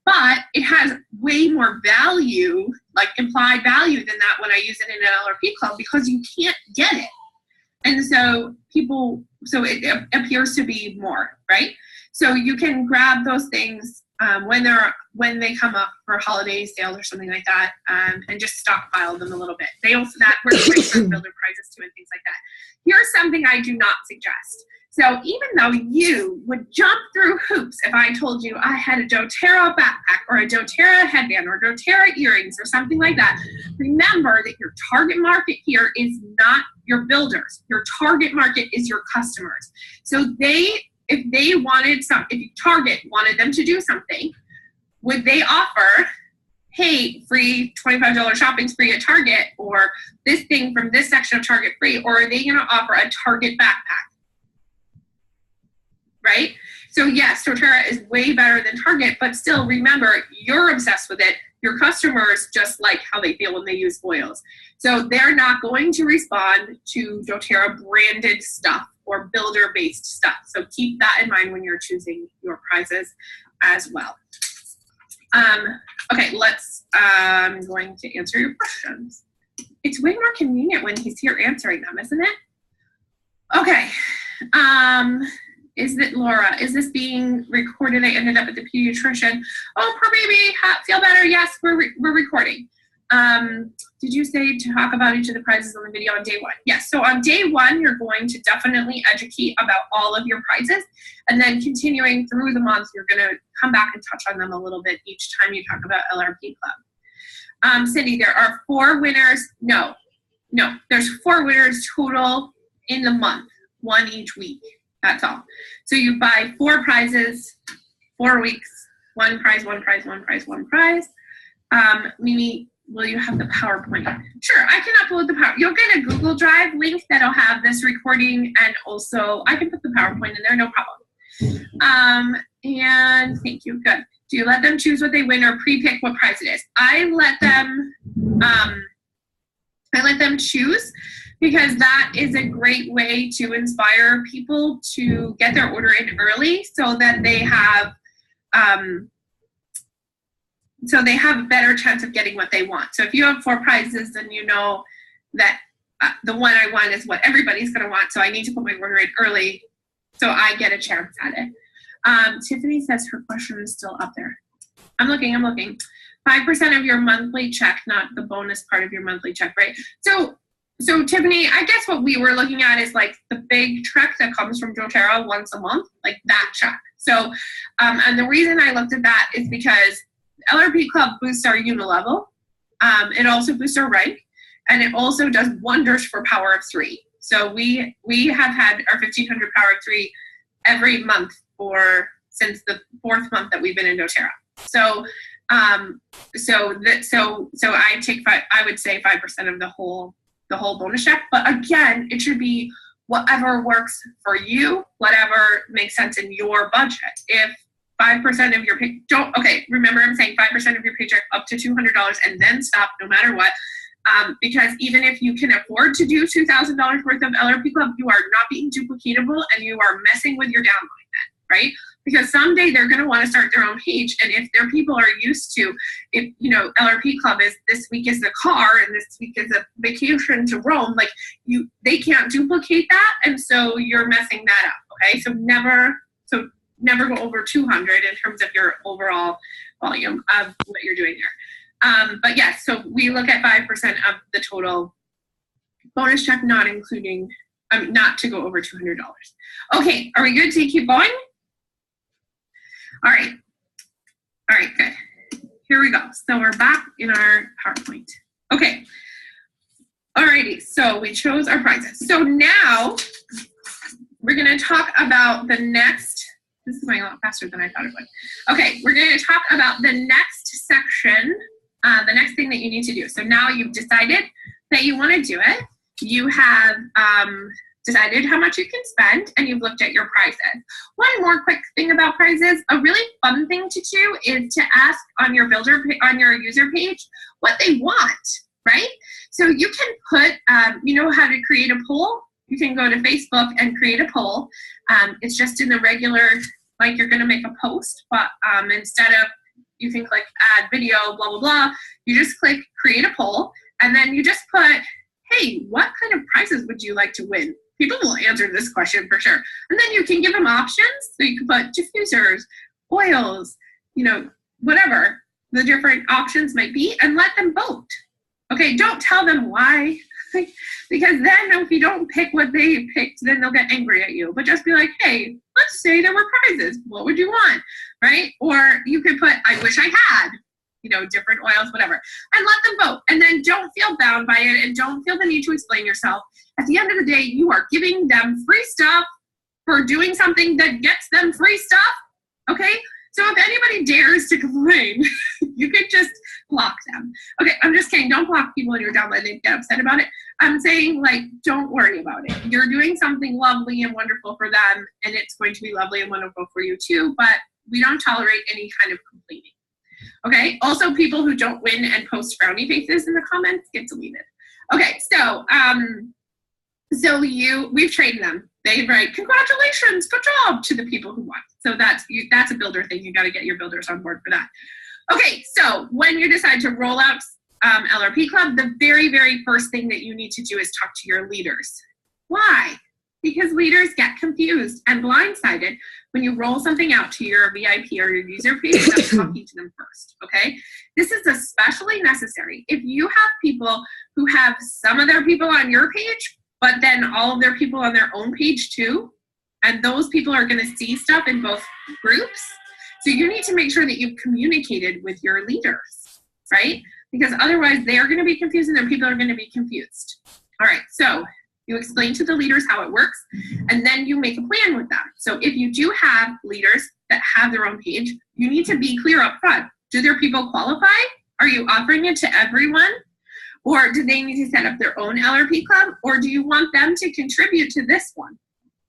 but it has way more value, like implied value, than that when I use it in an LRP Club, because you can't get it. And so it appears to be more, right? So you can grab those things when they come up for holiday sales or something like that, and just stockpile them a little bit. That works great for builder prizes too and things like that. Here's something I do not suggest. So even though you would jump through hoops if I told you I had a doTERRA backpack or a doTERRA headband or doTERRA earrings or something like that, remember that your target market here is not your builders. Your target market is your customers. So if Target wanted them to do something, would they offer, hey, free $25 shopping spree at Target, or this thing from this section of Target free, or are they going to offer a Target backpack? Right? So yes, doTERRA is way better than Target, but still remember, you're obsessed with it. Your customers just like how they feel when they use oils. So they're not going to respond to doTERRA branded stuff or builder-based stuff. So keep that in mind when you're choosing your prizes as well. Okay, I'm going to answer your questions. It's way more convenient when he's here answering them, isn't it? Okay. Laura, is this being recorded? I ended up at the pediatrician. Oh, poor baby, feel better? Yes, we're recording. Did you say to talk about each of the prizes on the video on day 1? Yes, so on day 1, you're going to definitely educate about all of your prizes, and then continuing through the month, you're going to come back and touch on them a little bit each time you talk about LRP Club. Cindy, there are 4 winners. No, there's 4 winners total in the month, 1 each week. That's all. So you buy 4 prizes, 4 weeks, One prize. Mimi, will you have the PowerPoint? Sure, I can upload the PowerPoint. You'll get a Google Drive link that'll have this recording, and also I can put the PowerPoint in there, no problem. And thank you, good. Do you let them choose what they win or pre-pick what prize it is? I let them choose, because that is a great way to inspire people to get their order in early so that they have a better chance of getting what they want. So if you have 4 prizes, then you know that the one I want is what everybody's going to want, so I need to put my order in early so I get a chance at it. Tiffany says her question is still up there. I'm looking. 5% of your monthly check, not the bonus part of your monthly check, right? So Tiffany, I guess what we were looking at is like the big check that comes from doTERRA once a month, like that check. So, and the reason I looked at that is because LRP Club boosts our unilevel. It also boosts our rank, and it also does wonders for Power of 3. So we have had our 1500 Power of 3 every month since the 4th month that we've been in doTERRA. So I would say 5% of the whole bonus check. But again, it should be whatever works for you, whatever makes sense in your budget. If 5% of your remember I'm saying 5% of your paycheck up to $200 and then stop no matter what. Because even if you can afford to do $2,000 worth of LRP Club, you are not being duplicatable and you are messing with your downline then, right? Because someday they're going to want to start their own page, and if their people are used to, if LRP Club is this week is the car and this week is a vacation to Rome, like they can't duplicate that, and so you're messing that up. Okay, so never go over 200 in terms of your overall volume of what you're doing there. But yes, so we look at 5% of the total bonus check, not to go over $200. Okay, are we good to keep going? All right, good. Here we go. So we're back in our PowerPoint. Okay. Alrighty, so we chose our prizes. So now we're going to talk about the next, this is going a lot faster than I thought it would. Okay, we're going to talk about the next section, the next thing that you need to do. So now you've decided that you want to do it. You have decided how much you can spend, and you've looked at your prizes. One more quick thing about prizes, a really fun thing to do is to ask on your user page what they want, right? So you can put, you know how to create a poll? You can go to Facebook and create a poll. It's just in the regular, like you're gonna make a post, but instead of, you can click add video, blah, blah, blah, you just click create a poll, and then you just put, hey, what kind of prizes would you like to win? People will answer this question for sure. And then you can give them options. So you can put diffusers, oils, whatever the different options might be, and let them vote. Okay, don't tell them why, because then if you don't pick what they picked, then they'll get angry at you. But just be like, hey, let's say there were prizes. What would you want, right? Or you could put, I wish I had, different oils, whatever, and let them vote. And then don't feel bound by it, and don't feel the need to explain yourself. At the end of the day, you are giving them free stuff for doing something that gets them free stuff, okay? So if anybody dares to complain, you could just block them. Okay, I'm just kidding. Don't block people in your downline. They get upset about it. I'm saying, don't worry about it. You're doing something lovely and wonderful for them, and it's going to be lovely and wonderful for you too, but we don't tolerate any kind of complaining. Okay, also people who don't win and post frowny faces in the comments get deleted. Okay, so we've trained them. They write, congratulations, good job to the people who won. So that's a builder thing. You got to get your builders on board for that. Okay, so when you decide to roll out LRP Club, the very, very first thing that you need to do is talk to your leaders. Why? Because leaders get confused and blindsided when you roll something out to your VIP or your user page without talking to them first, okay? This is especially necessary if you have people who have some of their people on your page, but then all of their people on their own page too, and those people are going to see stuff in both groups. So you need to make sure that you've communicated with your leaders, right? Because otherwise they're going to be confused and their people are going to be confused. All right, so you explain to the leaders how it works, and then you make a plan with them. So if you do have leaders that have their own page, you need to be clear up front. Do their people qualify? Are you offering it to everyone? Or do they need to set up their own LRP club? Or do you want them to contribute to this one,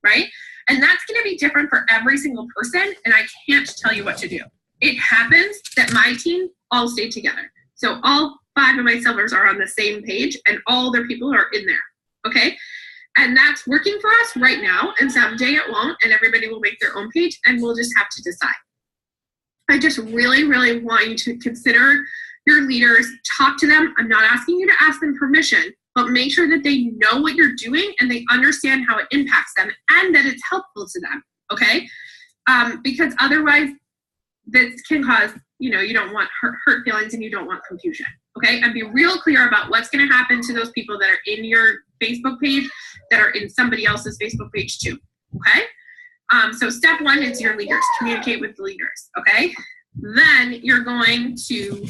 right? And that's going to be different for every single person, and I can't tell you what to do. It happens that my team all stay together. So all 5 of my sellers are on the same page, and all their people are in there, okay? And that's working for us right now, and someday it won't, and everybody will make their own page, and we'll just have to decide. I just really, really want you to consider your leaders, talk to them. I'm not asking you to ask them permission, but make sure that they know what you're doing and they understand how it impacts them and that it's helpful to them, okay? Because otherwise, this can cause, you don't want hurt feelings and you don't want confusion, okay? And be real clear about what's gonna happen to those people that are in your Facebook page, that are in somebody else's Facebook page too, okay? So step 1 is your leaders, communicate with the leaders, okay? Then you're going to,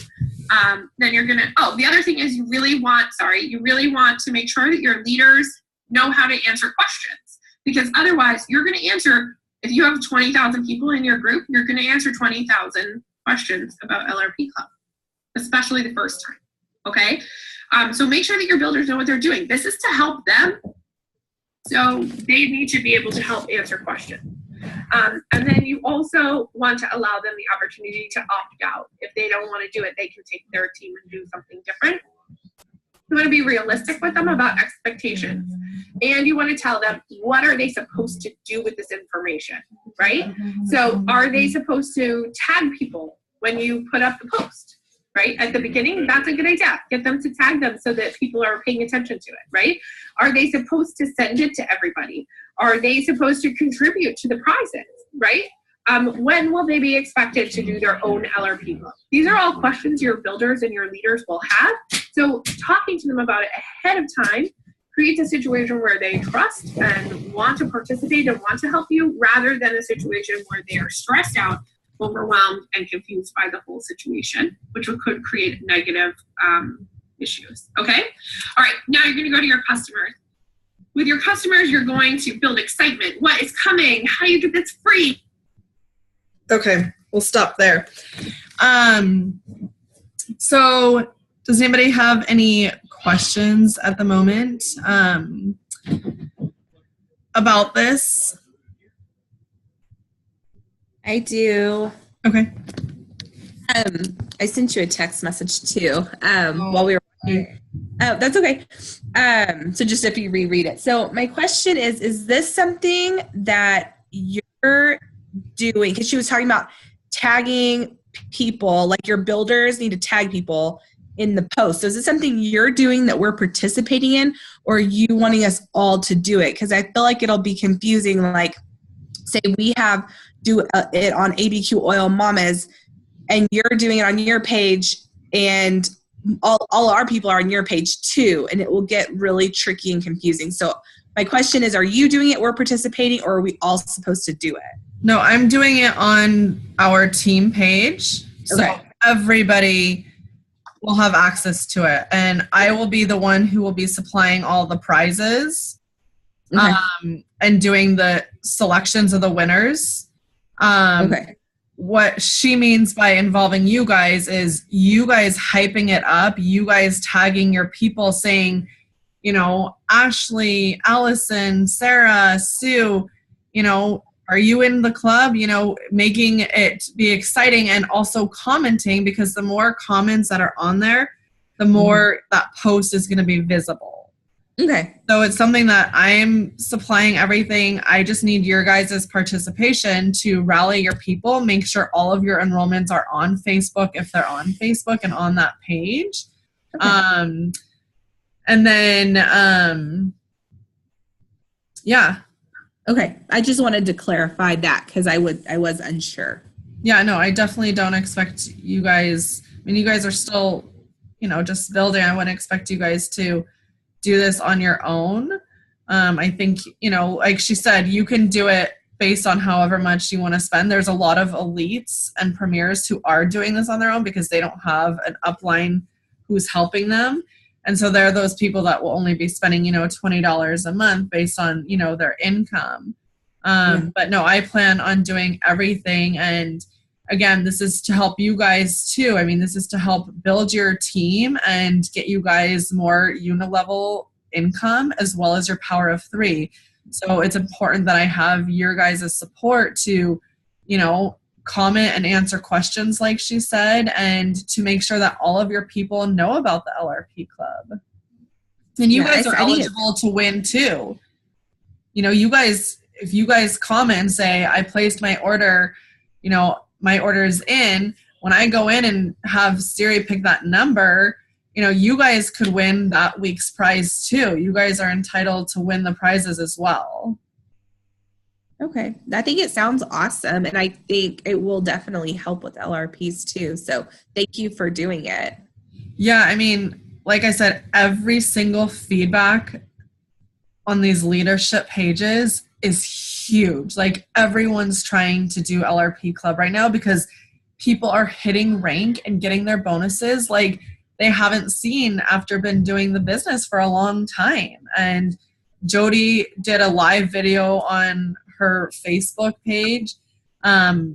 the other thing is you really want to make sure that your leaders know how to answer questions, because otherwise you're going to answer, if you have 20,000 people in your group, you're going to answer 20,000 questions about LRP Club, especially the first time, okay? So make sure that your builders know what they're doing. This is to help them, so they need to be able to help answer questions. And then you also want to allow them the opportunity to opt out. If they don't want to do it, they can take their team and do something different. You want to be realistic with them about expectations. And you want to tell them, what are they supposed to do with this information, right? So are they supposed to tag people when you put up the post, right? At the beginning, that's a good idea. Get them to tag them so that people are paying attention to it, right? Are they supposed to send it to everybody? Are they supposed to contribute to the prizes, right? When will they be expected to do their own LRP club? These are all questions your builders and your leaders will have. So talking to them about it ahead of time creates a situation where they trust and want to participate and want to help you, rather than a situation where they are stressed out, overwhelmed, and confused by the whole situation, which could create negative issues, okay? All right, now you're gonna go to your customers. With your customers, you're going to build excitement. What is coming? How do you get this free? Okay, we'll stop there. So does anybody have any questions at the moment about this? I do. Okay. I sent you a text message too while we were watching. Oh, that's okay. So just if you reread it. So my question is this something that you're doing? Because she was talking about tagging people, like your builders need to tag people in the post. So is this something you're doing that we're participating in, or are you wanting us all to do it? Because I feel like it'll be confusing. Like, say we do it on ABQ Oil Mamas, and you're doing it on your page, and all our people are on your page too, and it will get really tricky and confusing. So my question is, are you doing it, we're participating, or are we all supposed to do it? No, I'm doing it on our team page. Okay. So everybody will have access to it. And I will be the one who will be supplying all the prizes, Okay. And doing the selections of the winners. Okay. What she means by involving you guys is you guys hyping it up, you guys tagging your people saying, Ashley, Allison, Sarah, Sue, are you in the club? Making it be exciting, and also commenting, because the more comments that are on there, the more that post is going to be visible. Okay. So it's something that I'm supplying everything. I just need your guys' participation to rally your people, make sure all of your enrollments are on Facebook if they're on Facebook and on that page. Okay. And then, yeah. Okay. I just wanted to clarify that because I was unsure. Yeah, no, I definitely don't expect you guys, you guys are still, just building. I wouldn't expect you guys to do this on your own. I think, like she said, you can do it based on however much you want to spend. There's a lot of elites and premiers who are doing this on their own because they don't have an upline who's helping them. And so they're those people that will only be spending, $20 a month based on, their income. But no, I plan on doing everything. And again, this is to help you guys too. I mean, this is to help build your team and get you guys more unilevel income as well as your power of 3. So it's important that I have your guys' support to, you know, comment and answer questions like she said, and to make sure that all of your people know about the LRP Club. And you guys are eligible to win too. You know, you guys, if you guys comment and say, I placed my order, you know, my order is in, when I go in and have Siri pick that number, you know, you guys could win that week's prize too. You guys are entitled to win the prizes as well. Okay. I think it sounds awesome. And I think it will definitely help with LRPs too. So thank you for doing it. Yeah. I mean, like I said, every single feedback on these leadership pages is huge. Like everyone's trying to do LRP Club right now because people are hitting rank and getting their bonuses like they haven't seen after been doing the business for a long time. And Jody did a live video on her Facebook page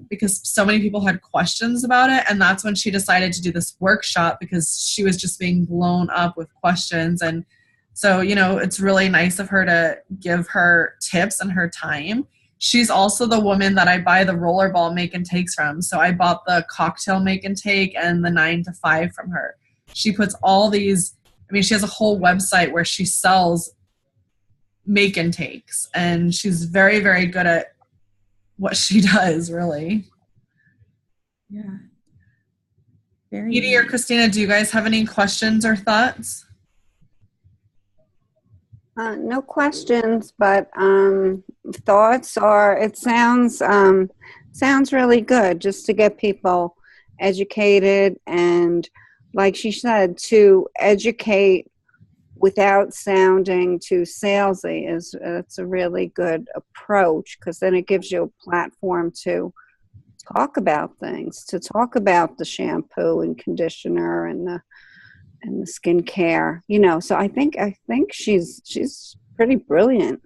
because so many people had questions about it. And that's when she decided to do this workshop because she was just being blown up with questions. And so, you know, it's really nice of her to give her tips and her time. She's also the woman that I buy the rollerball make and takes from. So I bought the cocktail make and take and the 9 to 5 from her. She puts all these, I mean, she has a whole website where she sells make and takes, and she's very, very good at what she does, really. Yeah. Edie or Christina, do you guys have any questions or thoughts? No questions, but thoughts are, it sounds really good just to get people educated, and like she said, to educate without sounding too salesy it's a really good approach, because then it gives you a platform to talk about things, to talk about the shampoo and conditioner and the skincare, you know. So I think she's pretty brilliant,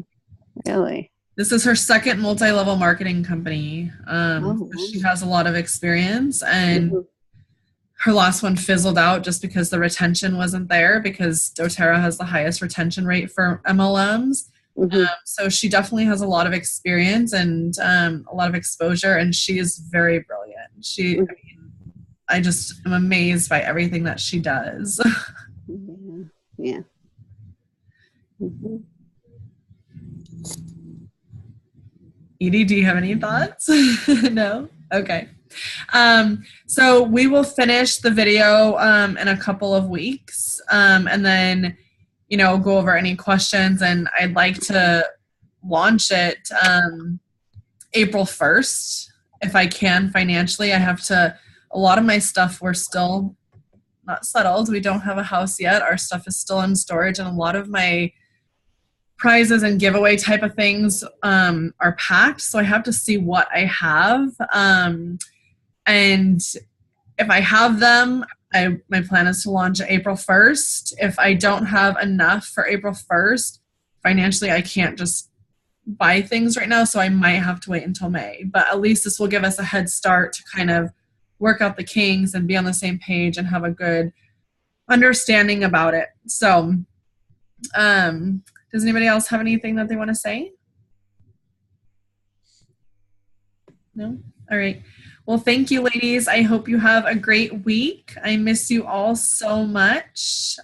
really. This is her second multi-level marketing company. She has a lot of experience, and her last one fizzled out just because the retention wasn't there, because doTERRA has the highest retention rate for MLMs. So she definitely has a lot of experience and a lot of exposure, and she is very brilliant. I just am amazed by everything that she does. Yeah. Edie, do you have any thoughts? No? Okay. So we will finish the video in a couple of weeks, and then, you know, go over any questions, and I'd like to launch it April 1st if I can financially. I have to, a lot of my stuff, we're still not settled. We don't have a house yet. Our stuff is still in storage, and a lot of my prizes and giveaway type of things are packed. So I have to see what I have. And if I have them, my plan is to launch April 1st. If I don't have enough for April 1st, financially, I can't just buy things right now. So I might have to wait until May. But at least this will give us a head start to kind of work out the kinks and be on the same page and have a good understanding about it. So does anybody else have anything that they want to say? No? All right. Well, thank you, ladies. I hope you have a great week. I miss you all so much.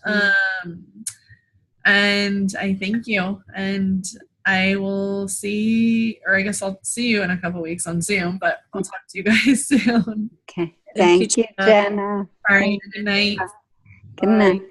And I thank you. And I will see, or I guess I'll see you in a couple weeks on Zoom, but I'll talk to you guys soon. Okay. Thank you, Jenna. All right. Good night. Good night.